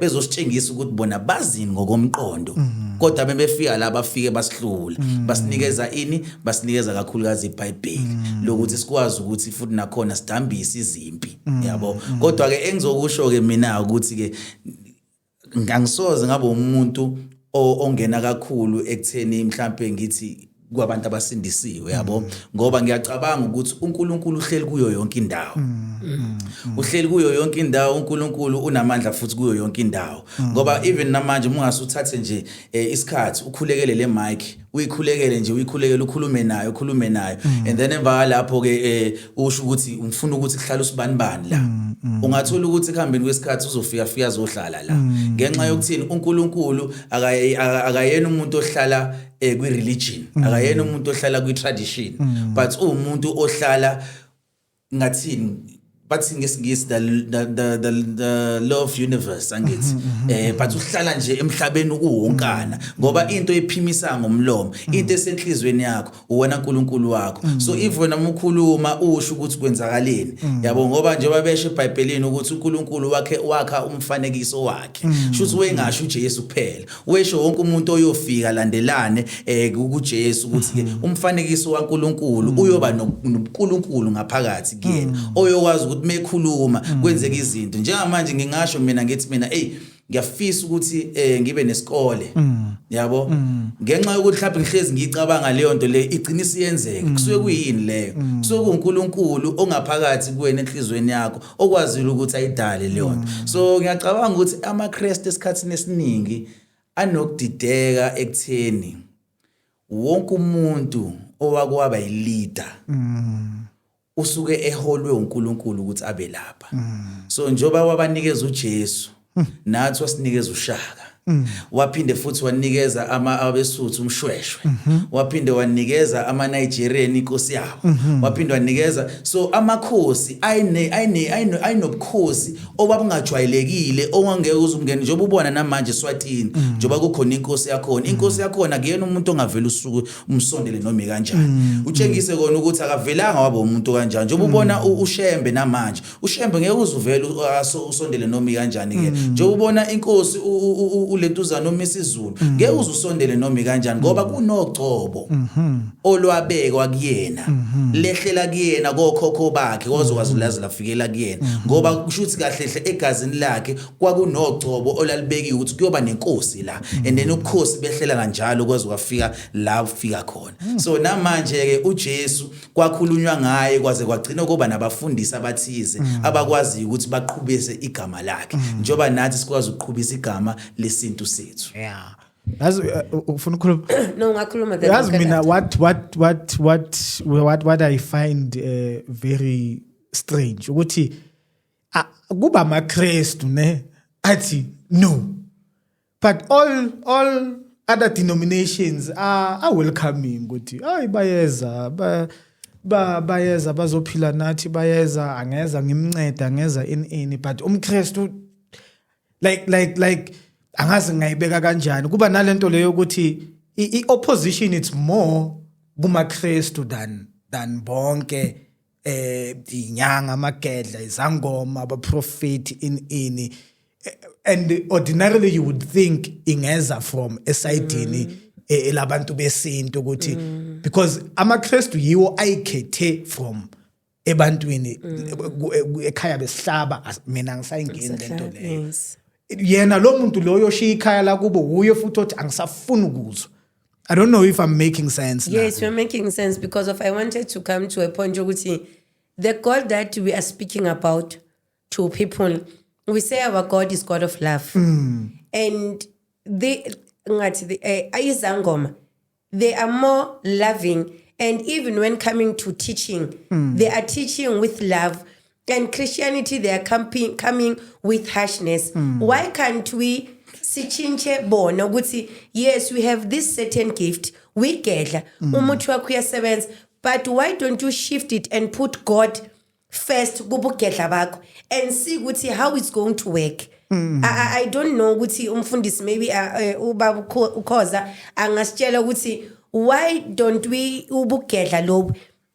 bezositshengisa ukuthi bona bazini ngokomqondo, kodwa bebefika la bafike basihlula basinikeza basinikeza kakhulukazi iBhayibheli lokuthi sikwazi ukuthi futhi nakhona sidambise izimpi, yabo. Kodwa ke engizokusho ke mina ukuthi ke ngangisoze ngabe umuntu ongena kakhulu ekutheni mhlambe ngithi kwabantu abasindisiwe, yabo, ngoba ngiyacabanga ukuthi uNkulunkulu uhleli kuyo yonke indawo. Uhleli kuyo yonke indawo, uNkulunkulu unamandla futhi kuyo yonke indawo, ngoba even namanje ungasuthathe nje isikhathi ukhulekele le mic, uyikhulekele nje ukhulume nayo and then emva lapho ke usho ukuthi ufuna ukuthi kuhlala usibanibani la, ungathola ukuthi ekuhambeni kwesikhathi uzofika zohlala la ngenxa yokuthini uNkulunkulu akayena umuntu ohlala kwi-religion, akayena umuntu ohlala kwi-tradition, but umuntu ohlala ngathini bathi ngesingisi the law of universe angithi but uhlala nje emhlabeni ukuwonkana ngoba into ephimisa ngomlomo, into esenhlizweni yakho uwona uNkulunkulu wakho. So if wena umkhuluma usho ukuthi kwenzakaleni, yabo, ngoba njengoba besho eBhayibhelini ukuthi uNkulunkulu wakha umfanekiso wakhe, shuthi wengasho uJesu kuphela, wesho wonke umuntu oyofika landelane kuJesu ukuthi ke umfanekiso kaNkulunkulu uyoba noNkulunkulu ngaphakathi kuyena oyokwazi ukuthi mekhuluma kwenzeka izinto. Njengamanje ngingasho mina ngithi mina ngiyafisa ukuthi ngibe nesikole, yabo, ngenxa yokuthi mhlawumbe ngihlezi ngicabanga leyo nto le igcina isiyenzeka. Kusuke kuyini leyo? Kusuke uNkulunkulu ongaphakathi kuwena enhlizweni yakho okwazile ukuthi ayidale leyo nto. So ngiyacabanga ukuthi amaKristu esikhathini esiningi anokudideka ekutheni wonke umuntu owakwaba yileader usuke eholwe uNkulunkulu ukuthi abe lapha. So njoba wabanikeza uJesu nathi wasinikeza uShaka, waphinde futhi wanikeza abesuthu umshweshwe, waphinde wanikeza amaNigerian inkosi yabo, waphinde wanikeza. So amakhosi ayinobukhosi obabungajwayelekile ongangeke uzungene njengoba ubona namanje eSwatini njengoba kukhona inkosi yakhona akuyena umuntu ongavela usuku umsondele noma kanjani, utshengise kona ukuthi akavelanga waba umuntu kanjani. Njengoba ubona uShembe namanje, uShembe ngeke uzuvela usondele noma kanjani ke, njengoba ubona inkosi ulentuzana noma isizulu ngeke uzusondele noma kanjani ngoba kunogcobo olwabekwa kuyena, lehlela kuyena kokhokho bakhe kozokwazi lazi lafikela kuyena, ngoba kushuthi kahle hle egazini lakhe kwakunogcobo olalibekiwe ukuthi kuyoba nenkosi la, and then ukhosi behlela kanjalo kwaze kwafika la ufika khona. So namanje ke uJesu kwakhulunywa ngaye kwaze kwagcina kuba nabafundisi abathize abakwazi ukuthi baqhubise igama lakhe njoba nathi sikwazi ukuqhubisa igama lesintu sethu. Yeah. Yazi ufuna ukukhuluma? No, ngakhuluma the. Yazi mina what I find very strange ukuthi kuba amaKristu ne athi no, but all other denominations are welcoming ukuthi hayi bayeza bayeza bazophila nathi, bayeza angeza ngimnceda angeza ini, but umKristu like angazi ngayibeka kanjani kuba nalento leyo ukuthi iopposition it's more kumaKristu than bonke inyanga amagedla izangoma abaprofeti ini, and ordinarily you would think ingeza from esidini elabantu besinto ukuthi because amaKristu yiwo ayikhethe from ebantwini ekhaya besihlaba. Mina ngisayingeni lento leyo, yena lo muntu lo yoshiya ikhaya la kubo uye futhi othi angisafuni ukuzwa. I don't know if I'm making sense now. Yes, you're making sense because I wanted to come to a point yokuthi the God that we are speaking about to people, we say our God is God of love. And izangoma, they are more loving, and even when coming to teaching, they are teaching with love. And Christianity, they are coming with harshness. Why can't we sichinche bona ukuthi yes, we have this certain gift, we get umuntu wakho uyasebenza, but why don't you shift it and put God first kubugedla bakho and see ukuthi how it's going to work? I don't know ukuthi umfundisi maybe ubaba ukhoza angasitshela ukuthi why don't we ubugedla lobu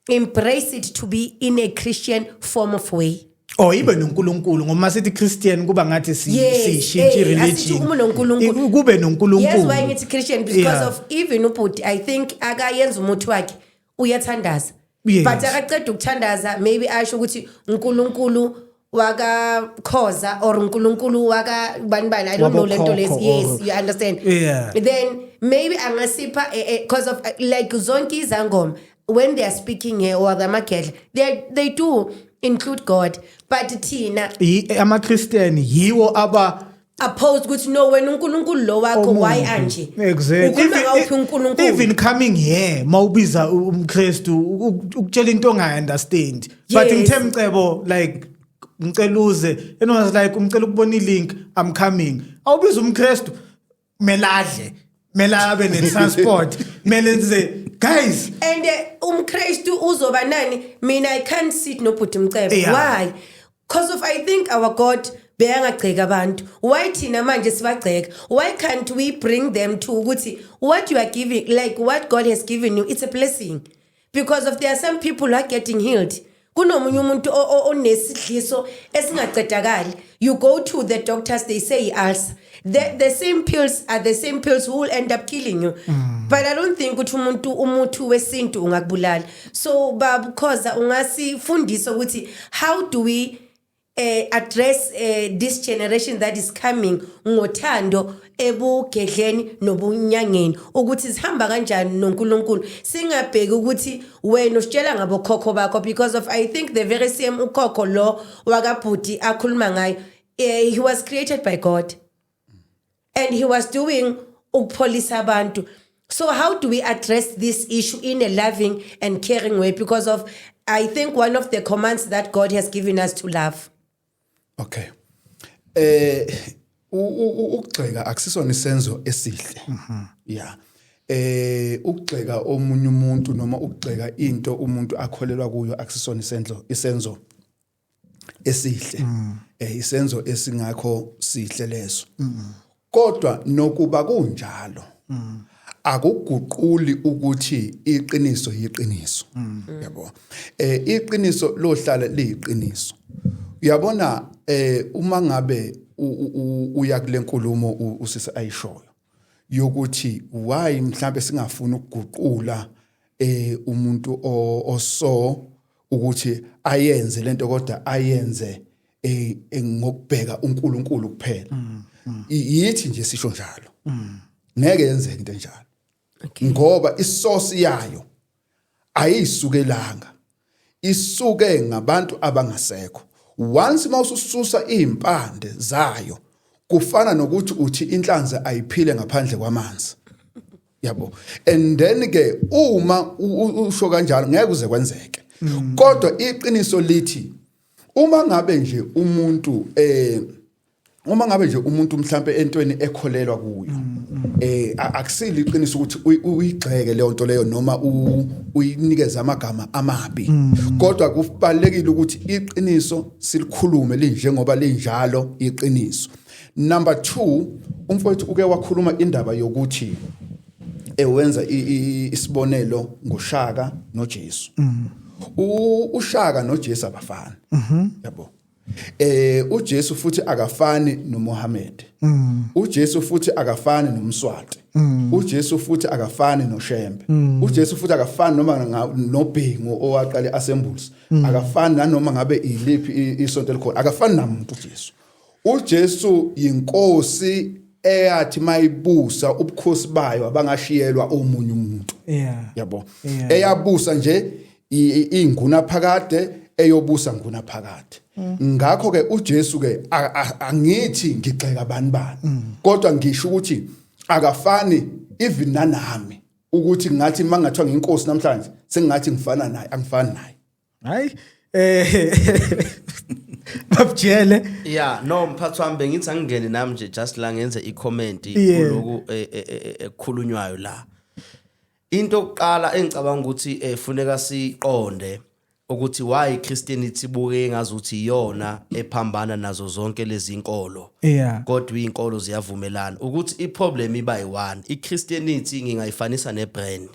embrace it to be in a Christian form of way? Or even uNkulunkulu ngoba sithi Christian kuba ngathi sishintshe religion. Kube noNkulunkulu. Yes, why ngithi Christian because of even ubhuti I think akayenza umuntu wakhe uyathandaza. But akaqeda ukuthandaza maybe asho ukuthi uNkulunkulu waka khoza or uNkulunkulu waka banibani I don't know lento lezi. Yes, you understand. Yeah. Then maybe angasipha because of like zonke izangoma when they are speaking here or the market they do include God, but thina ama-Christian yiwo aba opposed ukuthi no wena uNkulunkulu lo wakho why anje. Exactly. Even coming here mawubiza umKristu ukutshela into ongaunderstand. But ngithemcebo like ngicela uze and was like ngicela ukubona ilink I'm coming. Awubiza umKristu meladle melabe netransport melenze guys and umKristu uzoba nani mina I can't sit no put umcebo. Why? Because of I think our God beyangagceka abantu. Why thina manje sibagceka? Why can't we bring them to ukuthi what you are giving, like what God has given you, it's a blessing. Because of there are some people who are getting healed. Kunomunye umuntu onesidliso esingaqedakali. You go to the doctors, they say ulcer. The same pills are the same pills who will end up killing you. But I don't think ukuthi umuthi wesintu ungakubulala. So babu khoza ungasifundisa ukuthi how do we address this generation that is coming ngothando ebugedleni nobunyangeni ukuthi sihamba kanjani noNkulunkulu singabheki ukuthi wena usitshela ngabo khokho bakho because of I think the very same ukhokho lo wakabhuti akhuluma ngayo he was created by God and he was doing ukupholisa abantu. So how do we address this issue in a loving and caring way because of I think one of the commands that God has given us to love. Okay. Ukugxeka akusisona isenzo esihle. Yeah. Ukugxeka omunye umuntu noma ukugxeka into umuntu akholelwa kuyo akusisona isenzo esihle. Isenzo esingakho sihle leso. Kodwa nokuba kunjalo. Akuguquli ukuthi iqiniso yiqiniso. Yabo. Iqiniso lohlala liyiqiniso. Uyabona uma ngabe uya kule nkulumo usisa ayishoyo yokuthi why mhlambe singafuna ukuguqula umuntu oso ukuthi ayenze lento kodwa ayenze ngokubheka uNkulunkulu kuphela. Yithi nje sisho njalo. Ngeke yenzeke into enjalo. Ngoba isource yayo ayisukelanga. Isuke ngabantu abangasekho. Once mawusususa impande zayo kufana nokuthi uthi inhlanzi ayiphile ngaphandle kwamanzi. Yabo. And then ke uma usho kanjalo ngeke kuze kwenzeke. Kodwa iqiniso lithi uma ngabe nje umuntu mhlambe entweni ekholelwa kuyo akusili iqiniso ukuthi uyigxeke leyo nto leyo noma uyinikeza amagama amabi kodwa kubalekile ukuthi iqiniso silikhulume linjengoba linjalo iqiniso. Number 2 umfowethu uke wakhuluma indaba yokuthi wenza isibonelo ngoShaka noJesu. uShaka noJesu abafana. Yabo. uJesu futhi akafani noMohammed. uJesu futhi akafani noMswati. uJesu futhi akafani noShembe. uJesu futhi akafani noma noBhengu owaqala Assemblies. akafani nanoma ngabe iliphi isonto elikhona. akafani namuntu uJesu. uJesu inkosi eyathi mayibusa ubukhosi bayo abangashiyelwa omunye umuntu. Yabo. Eyabusa nje inguna phakade eyobusa nguna phakade. Ngakho ke uJesu ke angithi ngixeka bani. Kodwa ngisho ukuthi akafani even nanami ukuthi ngathi mangathiwa nginkosi namhlanje sengathi ngifana naye angifani naye. Hayi Babjele no mphathi wami bengithi angingene nami nje just la ngenze i-comment kuloku ekukhulunywayo la. Into yokuqala engicabanga ukuthi funeka siqonde ukuthi why Christianity buke ngazuthi iyona ephambana nazo zonke lezi inkolo. Kodwa izinkolo ziyavumelana ukuthi iproblem iba yi-one. iChristianity ngingayifanisa nebrand.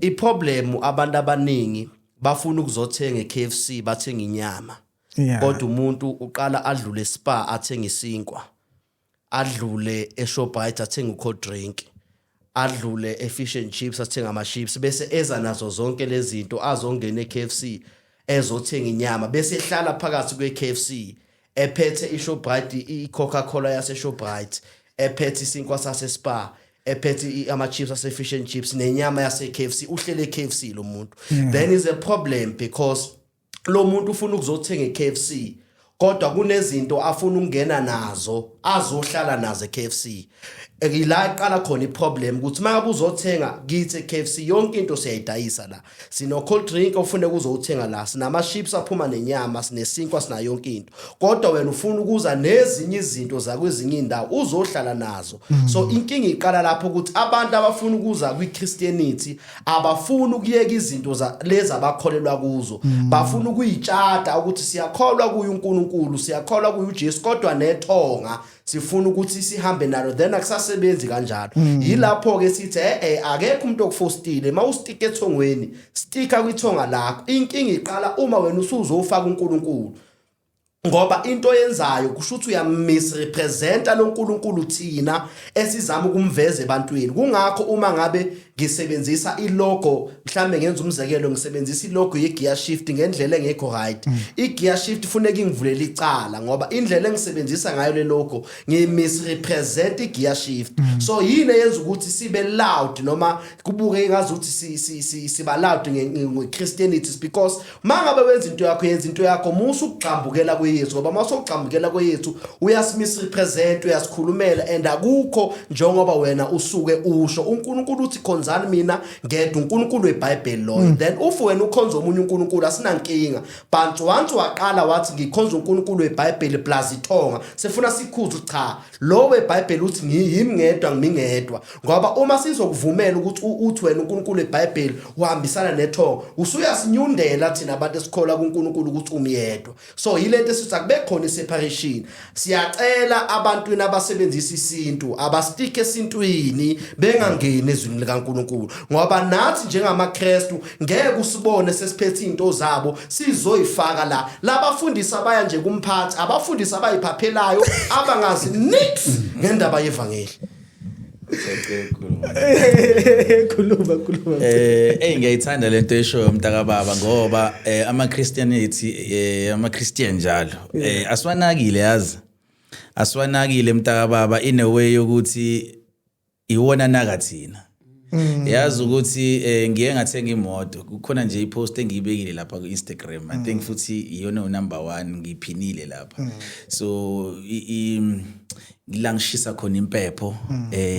Iproblem abantu abaningi bafuna ukuzothenga eKFC bathenga inyama. Kodwa umuntu uqala adlule Spar athenga isinkwa. Adlule eShoprite athenga ucold drink. Adlule efish and chips athenga ama chips bese eza nazo zonke lezi zinto azongena eKFC ezothenga inyama bese ehlala phakathi kweKFC ephethe iShoprite iCoca-Cola yaseShoprite ephethe isinkwa saseSpar ephethe ama chips asefish and chips nenyama yaseKFC uhlele eKFC lo muntu. Then is a problem because lo muntu ufuna ukuzothenga eKFC kodwa kunezinto afuna ukungena nazo azohlala nazo eKFC. Ila iqala khona iproblem ukuthi manje uzothenga kithi eKFC yonke into siyayidayisa la. Sino cold drink ofuna ukuzothenga la, sinama chips aphuma nenyama, sinesinkwa sina yonke into. Kodwa wena ufuna ukuza nezinye izinto zakwezinye indawo uzohlala nazo. So inkinga iqala lapho ukuthi abantu abafuna ukuza kwiChristianity abafuni ukuyeka izinto za lezi abakholelwa kuzo. Bafuna ukuyitshata ukuthi siyakholwa kuye uNkulunkulu, siyakholwa kuye uJesu kodwa nethonga sifuna ukuthi sihambe nalo then akusasebenzi kanjalo. Yilapho ke sithi akekho umuntu okufostile mawustika ethongweni stika kwithonga lakho. Inkinga iqala uma wena usuzofaka uNkulunkulu ngoba into yenzayo kusho ukuthi uyamisrepresenta lo nkulunkulu thina esizama ukumveza ebantwini. Kungakho uma ngabe ngisebenzisa ilogo mhlambe ngenza umzekelo ngisebenzisa ilogo yegear shift ngendlela engekho right. Igear shift kufuneka ingivulele icala ngoba indlela engisebenzisa ngayo le logo ngimisrepresent igear shift. So yini yenza ukuthi sibe loud noma kubuke ngazuthi siba loud ngeChristianity because mangabe wenza into yakho yenza into yakho musu ukuqhambukela kweYesu ngoba masokuqhambukela kweYesu uyasimisrepresent uyasikhulumela and akukho njengoba wena usuke usho uNkulunkulu uthi khonzani mina ngedwa uNkulunkulu weBhayibheli lo. Then ufu wena ukhonza omunye uNkulunkulu asinankinga but once waqala wathi ngikhonza uNkulunkulu weBhayibheli plus ithonga sefuna sikhuza cha lo weBhayibheli uthi ngiyimi ngedwa ngimingedwa ngoba uma sizokuvumela ukuthi uthi wena uNkulunkulu weBhayibheli uhambisana nethonga usuyasinyundela thina abantu esikhola kuNkulunkulu ukuthi umyedwa. So yilento esithi akube khona iseparation. Siyacela abantwini abasebenzisa isintu abastike esintwini bengangeni ezwini likaNkulunkulu ngoba nathi njengamaKristu ngeke usibone sesiphethe into zabo sizoyifaka la. Labafundisa baya nje kumphathi abafundisa abayiphaphelayo abangazi nix ngendaba yevangeli. khuluma ngiyayithanda lento eshoyo umntaka baba ngoba amaChristian njalo asiwanakile yazi asiwanakile umntaka baba in a way yokuthi iwona naka thina. Yazi ukuthi ngiye ngathenga imoto kukhona nje ipost engiyibekile lapha ku Instagram I think futhi iyona number 1 ngiphinile lapha. So ngilangishisa khona impepho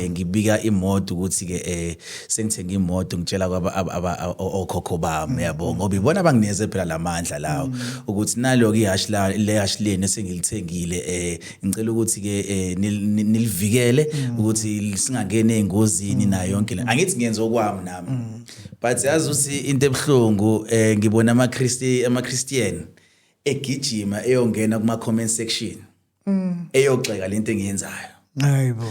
ngibika imoto ukuthi ke sengithenga imoto ngitshela kwaba okhokho bami yabo ngoba ibona bangineze phela lamandla lawo ukuthi nalo ke ihash la le hash leni esengilithengile ngicela ukuthi ke nilivikele ukuthi singangene ezingozini nayo yonke le angithi ngiyenza okwami nami but yazi ukuthi into ebhlungu ngibona amaChristian egijima eyongena kuma comment section eyoxeka lento engiyenzayo. Hayibo.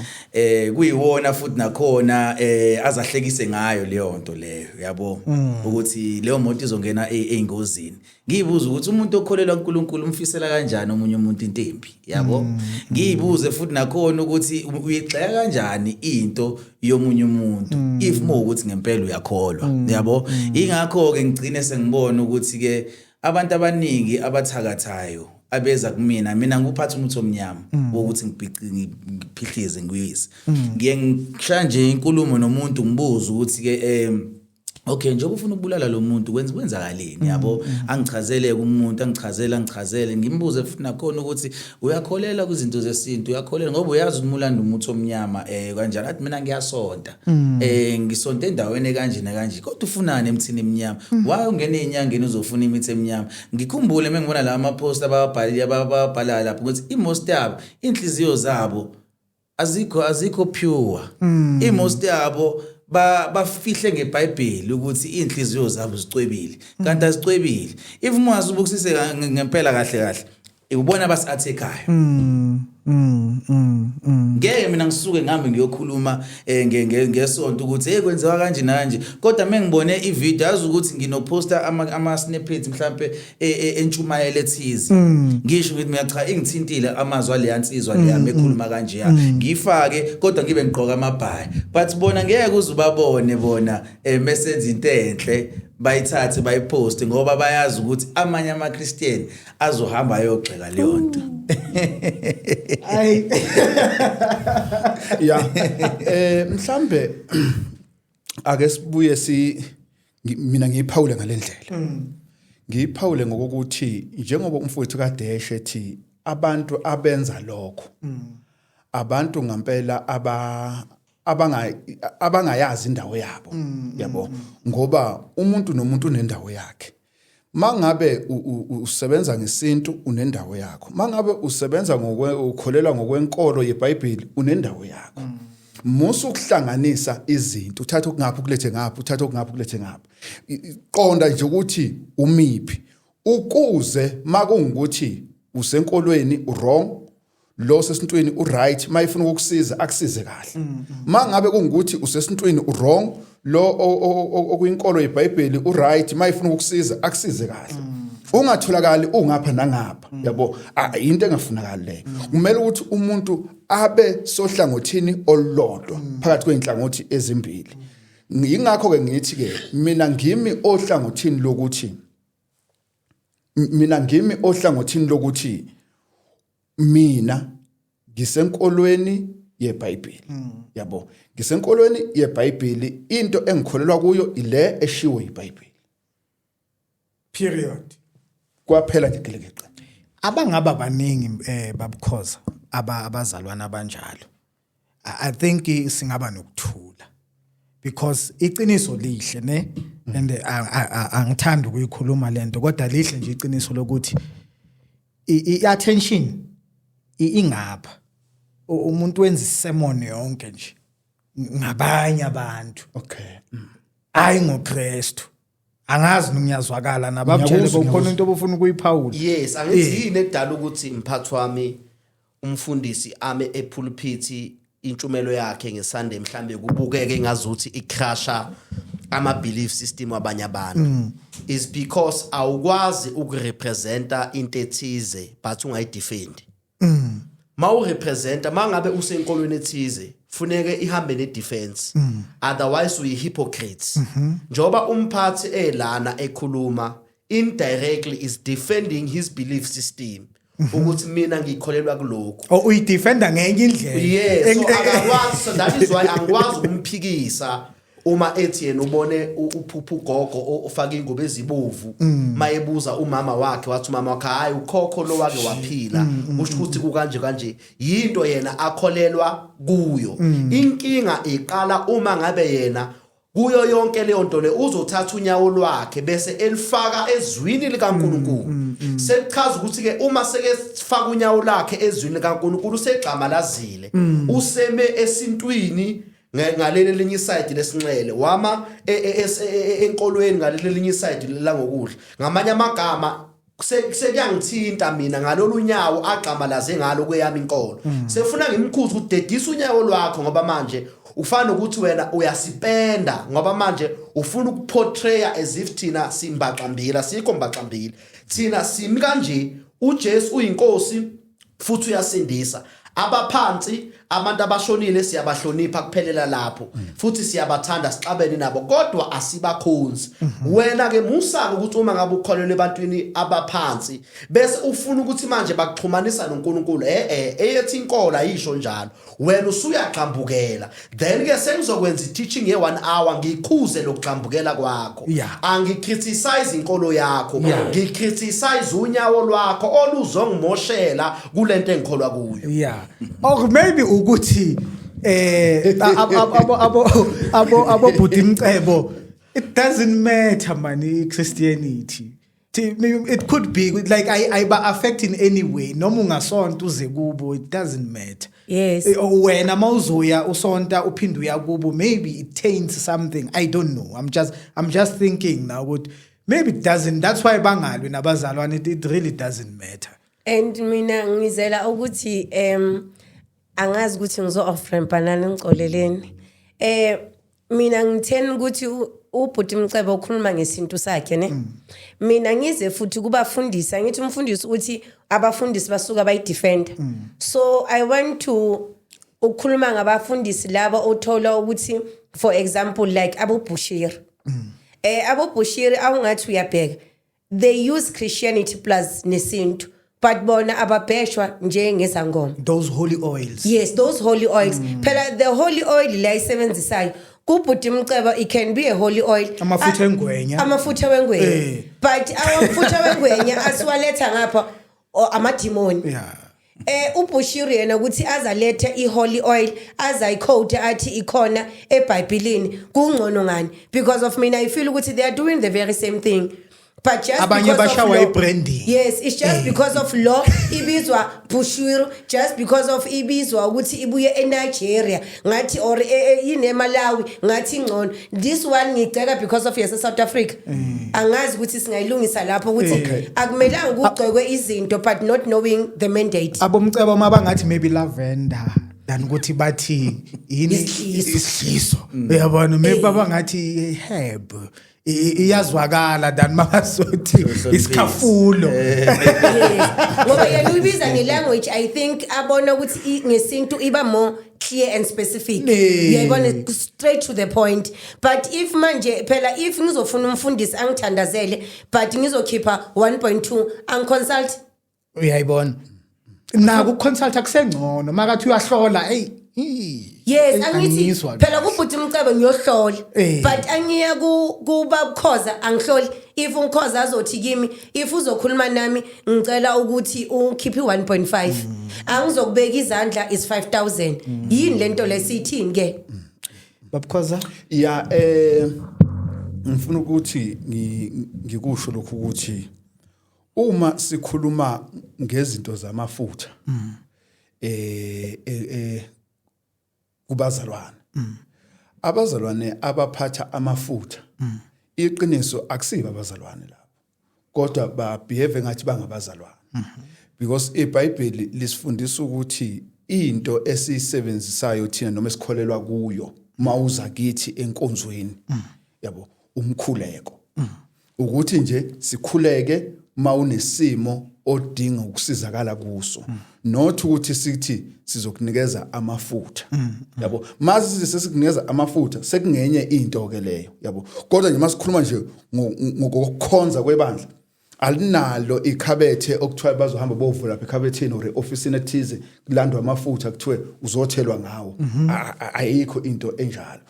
Kuyiwona futhi nakhona azahlekise ngayo leyo nto leyo yabo ukuthi leyo moto izongena ezingozini. Ngiyibuza ukuthi umuntu okholelwa kuNkulunkulu umfisela kanjani omunye umuntu intembi yabo. Ngiyibuze futhi nakhona ukuthi uyixeka kanjani into yomunye umuntu if mo ukuthi ngempela uyakholwa yabo. Ingakho ke ngicine sengibona ukuthi ke abantu abaningi abathakathayo abeza kumina mina nguphatha umuthi omnyama wokuthi ngiphihlize ngiyise ngiye ngishaya nje inkulumo nomuntu ngibuza ukuthi ke okay njengoba ufuna ukubulala lo muntu kwenzakaleni yabo angichazele kumuntu angichazele ngimbuze futhi nakhona ukuthi uyakholela kwizinto zesintu uyakholela ngoba uyazi umulando umuthi omnyama kanjani athi mina ngiyasonta ngisonta endaweni kanje nakanje kodwa ufunani emthini emnyama waye ungene enyangeni uzofuna imithi emnyama ngikhumbule mengibona la ama post ababhala lapho ukuthi imost yabo inhliziyo zabo azikho pure imost yabo bafihle ngeBhayibheli ukuthi inhliziyo zabo zicwebile kanti azicwebile if mwazi ubukisise ngempela kahle ubona basi-attack-ayo ngeke mina ngisuke ngihambe ngiyokhuluma ngesonto ukuthi hey kwenziwa kanje nanje kodwa mengibone ivideo yazi ukuthi nginoposta ama snippets mhlambe entshumayelo ethize ngisho ukuthi mina cha ingithintile amazwi ale yansizwa le yami ekhuluma kanje ya ngifake kodwa ngibe ngigqoka amabhayi but bona ngeke uzubabone bona mesenze into enhle bayithathe bayiposte ngoba bayazi ukuthi amanye amaKristiani azohamba ayogxeka leyo nto Ay ya mhlambe ake sibuye mina ngiyiphawule ngalendlela ngiyiphawule ngokuthi njengoba umfowethu kaDesh ethi abantu abenza lokho abantu ngempela abangayazi indawo yabo yabo ngoba umuntu nomuntu unendawo yakhe mangabe usebenza ngesintu unendawo yakho mangabe usebenza ukholela ngokwenkolo yeBhayibheli unendawo yakho musu ukuhlanganisa izinto uthatha okungaphi ukulethe ngaphi uthatha okungaphi ukulethe ngaphi qonda nje ukuthi umiphi ukuze makungukuthi usenkolweni wrong lo sesintweni uright mayifuna ukukusiza akusize kahle mangabe kungukuthi usesintweni wrong lo okuyinkolo yeBhayibheli uright mayifuna ukukusiza akusize kahle ungatholakali ungapha nangapha yabo into engafunakala le kumele ukuthi umuntu abe sohlangothini olulodwa phakathi kweinhlangothi ezimbili ingakho ke ngithi ke mina ngimi ohlangothini lokuthi mina ngisenkolweni yeBhayibheli yabo ngisenkolweni yeBhayibheli into engikholelwa kuyo ile eshiwo iBhayibheli period kwaphela nje gelekeqe abangaba baningi babukhoza abazalwana abanjalo I think singaba nokuthula because iqiniso lihle ne and angithanda ukuyikhuluma lento kodwa lihle nje iqiniso lokuthi i-attention ingapha umuntu wenza isermon yonke nje ngabanye abantu okay hayi ngoKristu angazi nonyazwakala nabakutshele kukhona into obufuna ukuyiphawula yes angithi yini edala ukuthi imphathi wami umfundisi ame epulpit intsumelo yakhe ngeSunday mhlambe kubukeke ngazuthi icrasha ama belief system abanye abantu is because awukwazi ukurepresenta into ethize but ungayidefend mawu representa mangabe usenkolweni ethize funeke ihambe ne defense otherwise we hypocrites njoba umphathi elana ekhuluma indirectly is defending his belief system ukuthi mina ngikholelwa kuloko uyidefenda ngenye indlela yes so akakwazi so that is why angikwazi ukumphikisa uma ethi yena ubone uphuphu gogo ofaka ingobe ezibovu mayebuza umama wakhe wathi umama wakhe hayi ukhokho lo wake waphila usho ukuthi kanje yinto yena akholelwa kuyo inkinga iqala uma ngabe yena kuyo yonke leyo nto le uzothatha unyawo lwakhe bese elifaka ezwini likaNkulunkulu sekuchaza ukuthi ke uma seke sifaka unyawo lakhe ezwini likaNkulunkulu usegxama lazile useme esintwini ngaleli linye side lesinxele wama enkolweni ngaleli linye side la ngokudla ngamanye amagama sekuyangithinta mina ngalolu nyawo agxama laze ngalo kweyami inkolo sefuna ngimkhuza ukudedisa unyawo lwakho ngoba manje ufana ukuthi wena uyasipenda ngoba manje ufuna ukuportraya as if thina simbaxambila sikho mbaxambila thina simi kanje uJesu uyinkosi futhi uyasindisa abaphansi abantu abashonile siyabahlonipha kuphelela lapho futhi siyabathanda sixabene nabo kodwa asibakhonzi wena ke musaka ukuthi uma ngabe ukholelwe ebantwini abaphansi bese ufuna ukuthi manje bakuxhumanisa noNkulunkulu eyethi inkolo ayisho njalo wena usuyaqhambukela then ke sengizokwenza i-teaching ye1 hour ngikhuze lokuxhambukela kwakho angicriticize inkolo yakho ngicriticize unyawo lwakho oluzongimoshela kulento engikholwa kuyo or maybe ukuthi abo bhuti Mcebo it doesn't matter man Christianity it could be like I affect in any way noma ungasonto uze kubo it doesn't matter yes wena mawuzoya usonta uphinde uya kubo maybe it taints something I don't know I'm just thinking now what maybe it doesn't that's why bangalwe nabazalwane it really doesn't matter and mina ngizela ukuthi angazi ukuthi ngizo offer banana ngicoleleni mina ngitheni ukuthi ubhuti Mcebo ukhuluma ngesintu sakhe ne mina ngize futhi kubafundisa ngithi umfundisi uthi abafundisi basuka bayidefend so I want to ukukhuluma ngabafundisi laba othola ukuthi for example like Abu Bushiri Abu Bushiri awungathi uyabheka they use Christianity plus nesintu but bona ababheshwa njengezangoma those holy oils yes those holy oils phela the holy oil la isebenzisayo kubhuti Mcebo it can be a holy oil amafutha engwenya but amafutha wengwenya asiwaletha ngapha amadimoni uBushiri yena ukuthi azalethe iholy oil azayiquote athi ikhona eBhayibhelini kungcono ngani because of mina I feel ukuthi they are doing the very same thing but just abanye bashawa ibranding yes it's just because of law ibizwa Bushiri just because of ibizwa ukuthi ibuye eNigeria ngathi or ineMalawi ngathi ngcono this one ngiceka because of yes South Africa angazi ukuthi singayilungisa lapho ukuthi akumelanga ukugcekwe izinto but not knowing the mandate abomcebo mabangathi maybe lavender than ukuthi bathi yini isihliso uyabona maybe babangathi herb iyazwakala than masothi isikhafulo ngoba yena uyibiza ngelanguage I think abona ukuthi ngesintu iba more clear and specific uyayibona straight to the point but if manje phela if ngizofuna umfundisi angithandazele but ngizokhipha 1.2 angiconsult uyayibona na ku consult akusengcono makathi uyahlola hey yes angithi phela kubhuti Mcebo ngiyohlola but angiya kuba ukhoza angihloli if ukhoza azothi kimi if uzokhuluma nami ngicela ukuthi ukhiphi 1.5 angizokubeka izandla is 5000 yini lento lesithini ke babukhoza ngifuna ukuthi ngikusho lokhu ukuthi uma sikhuluma ngezinto zamafutha kubazalwane abazalwane abaphatha amafutha iqiniso akusiba abazalwane lapho kodwa ba behave ngathi bangabazalwane because iBhayibheli lisifundisa ukuthi into esisebenzisayo thina noma esikholelwa kuyo mawuza kithi enkonzweni yabo umkhuleko ukuthi nje sikhuleke mawunesimo odinga ukusizakala kuso not ukuthi sithi sizokunikeza amafutha yabo mase sesikunikeza amafutha sekungenye into ke leyo yabo kodwa nje masikhuluma nje ngokukhonza kwebandla alinalo ikhabethe okuthiwa bazohamba bovula lapha ekhabetheni or officeini ethize kulandwa amafutha kuthiwe uzothelwa ngawo ayikho into enjalo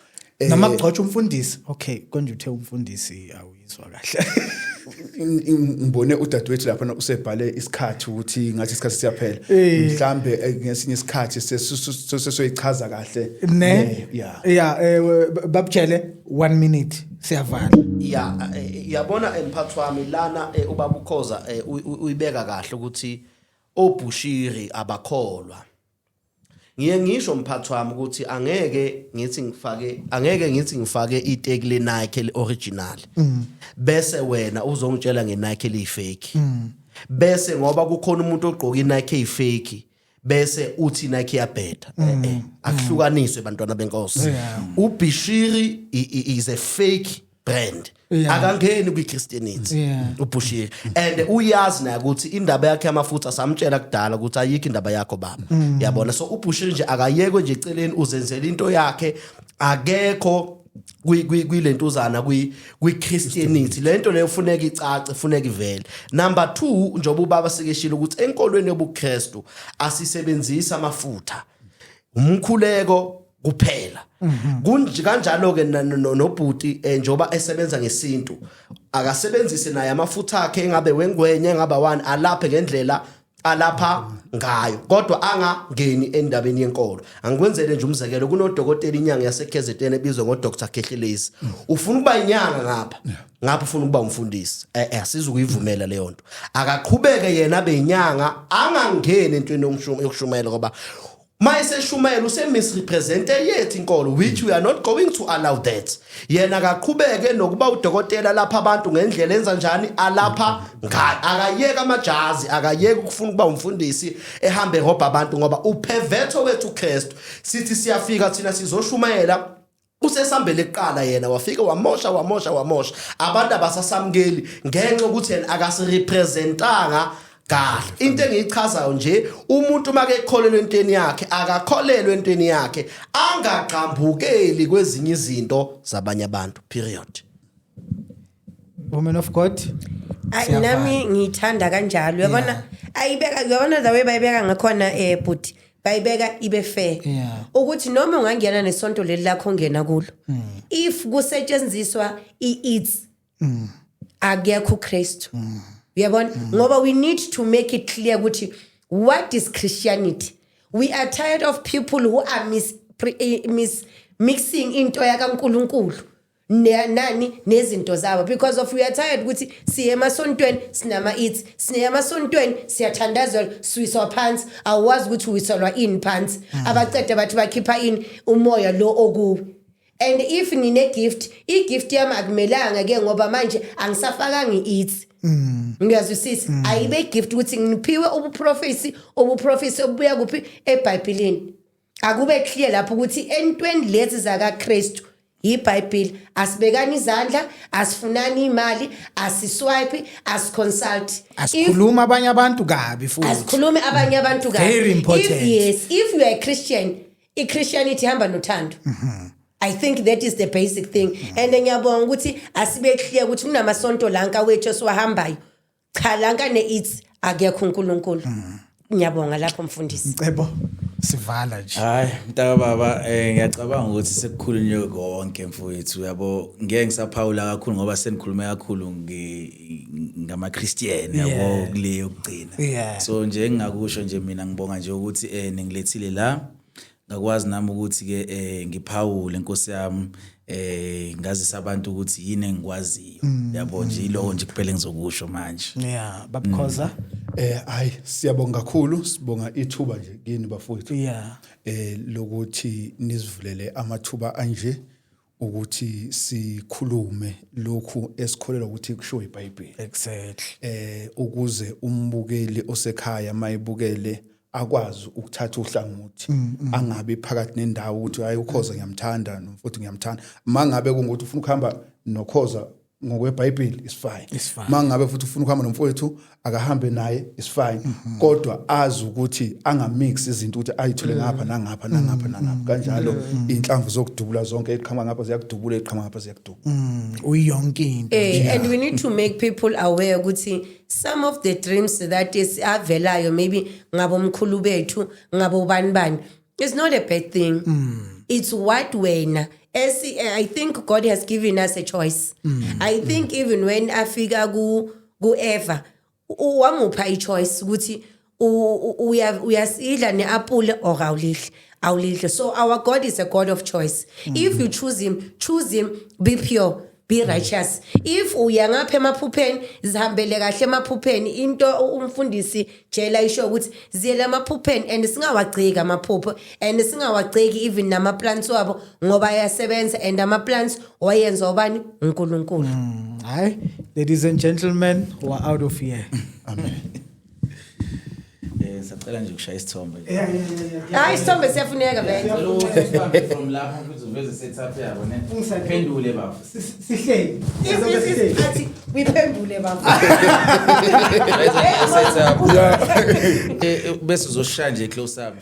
noma kugcotsha umfundisi okay konje uthe umfundisi awuyizwa kahle ngibone udadewethu lapha usebhale isikhathi ukuthi ngathi isikhathi siyaphela mhlambe ngesinye isikhathi sesoyichaza kahle babutshele 1 minute siyavala yabona emphathi wami lana ubaba ukhoza uyibeka kahle ukuthi oBushiri abakholwa ngisho mphathi wami ukuthi angeke ngithi ngifake iteki le Nike le original bese wena uzongitshela ngeNike le fake bese ngoba kukhona umuntu ogqoka iNike efake bese uthi Nike yabheda akuhlukaniswe bantwana benkosi uBushiri is a fake brand Yeah. akangeni kwiChristianity Yeah. uBushiri and uyazi na ukuthi indaba yakhe yamafutha samtshela kudala ukuthi ayikho indaba yakho baba yabona so uBushiri nje akayekwe nje eceleni uzenzele into yakhe akekho kwilentuzana kwiChristianity lento leyo ufuneka icace ufuneka ivele. Number 2 njoba ubaba sikeshila ukuthi enkolweni yobuKristu asisebenzisa amafutha umkhuleko kuphela. Kunje kanjalo ke nobhuti njoba esebenza ngesintu akasebenzise naye amafutha akhe engabe wengwenye engaba one alaphe ngendlela alapha ngayo kodwa angangeni endabeni yenkolo. Angikwenzele nje umzekelo kunodokotela inyanga yaseKZN ebizwe ngoDr Khehlelezi. Ufuna ukuba inyanga ngapha ufuna ukuba umfundisi asizukuyivumela leyo nto. Akaqhubeke yena abe inyanga angangeni entweni yokushumayela ngoba mayeseshumayela usemisrepresent yethu inkolo which we are not going to allow that. Yena akaqhubeke nokuba udokotela lapha abantu ngendlela enza njani alapha ngayo akayeka amajazi akayeka ukufuna ukuba umfundisi ehambe robha abantu ngoba uphevetho wethu uKristu sithi siyafika thina sizoshumayela usesambele eqala yena wafika wamosha abantu abasasamkeli ngenxa ukuthi yena akasirepresentanga kahle. Into engiyichazayo nje umuntu make ekholelwe entweni yakhe akakholelwe entweni yakhe angaqhambukeli kwezinye izinto zabanye abantu period. Woman of God. Nami ngithanda kanjalo uyabona ayibeka uyabona the way bayibeka ngakhona but bayibeka ibe fair ukuthi noma ungangena nesonto leli lakho ongena kulo if kusetshenziswa it's akekho uKristu uyabona ngoba we need to make it clear ukuthi what is Christianity. We are tired of people who are mixing into yakaNkulunkulu nani nezinto zabo because of we are tired ukuthi siye emasontweni sinama eats siye emasontweni siyathandazwa siwiswa phansi awazi ukuthi uwisolwa in phansi abacede bathi bakhipha in umoya lo okuwe. And if ngine gift igift yami akumelanga ke ngoba manje angisafaka ngi-eats ngiyazwisisa ayibe gift ukuthi ngiphiwe ubuprofesi obubuya kuphi eBhayibhelini akube clear lapho ukuthi entweni lezi zakaKristu iBhayibheli asibekani izandla asifunani imali asiswipe asiconsult asikhuluma abanye abantu kabi futhi asikhulume abanye abantu kabi. Very important. If you are a Christian iChristianity hamba nothando. I think that is the basic thing. And ngiyabonga ukuthi asibe clear ukuthi kunamasonto lanka wethu siwahambayo cha lanka ne-eats akekho uNkulunkulu. Ngiyabonga lapho mfundisi. Mcebo sivala nje. Hayi mntaka baba ngiyacabanga ukuthi sekukhulunywe konke mfowethu yabo ngeke ngisaphawula kakhulu ngoba senikhulume kakhulu ngamaChristian yabo kule yokugcina. So nje engakusho nje mina ngibonga nje ukuthi ningilethile la ngakwazi nami ukuthi ke ngiphawule inkosi yami ngazisa abantu ukuthi yini engikwaziyo yabo nje ilo nje kuphela ngizokusho manje. Yeah babukhoza hayi siyabonga kakhulu sibonga ithuba nje kini bafowethu lokuthi nizivulele amathuba anje ukuthi sikhulume lokhu esikholelwa ukuthi kusho iBhayibheli. Exactly. Ukuze umbukeli osekhaya mayibukele akwazi ukuthatha uhlangothi angabe phakathi nendawo ukuthi hayi uKhoza ngiyamthanda nomfowethu ngiyamthanda mangabe kungukuthi ufuna ukuhamba noKhoza ngokweBhayibheli is fine mangabe futhi ufuna ukuhamba nomfowethu akahambe naye is fine kodwa azi ukuthi angamix izinto ukuthi ayithule ngapha nangapha kanjalo inhlamvu zokudubula zonke eqhama ngapha ziyakudubula eqhama ngapha ziyakudubula uyonke into. And we need to make people aware ukuthi some of the dreams that is avelayo maybe ngabo mkhulu bethu ngabo bani it's not a bad thing. It's what wena I think God has given us a choice. I think even when afika ku Eva wamupha I choice ukuthi uyasidla neapple or awulidle. So our God is a God of choice. If you choose him, be pure, be righteous. If uyangapha emaphupheni zihambele kahle emaphupheni into umfundisi Jela isho ukuthi ziyela emaphupheni and singawagcika amaphupho and singawagciki even nama plans wabo ngoba yasebenza and ama plans wayenza ubani uNkulunkulu. Hayi ladies and gentlemen, we're out of here. Amen. Yes. Cela nje ukushaya isithombe. Hayi isithombe siyafuneka vele. Usibambe from lapho ukuthi uveze setup yabo ne. Phendule baba. Sihleli. Athi uyiphendule baba. Setup. Bese uzoshaya nje close up.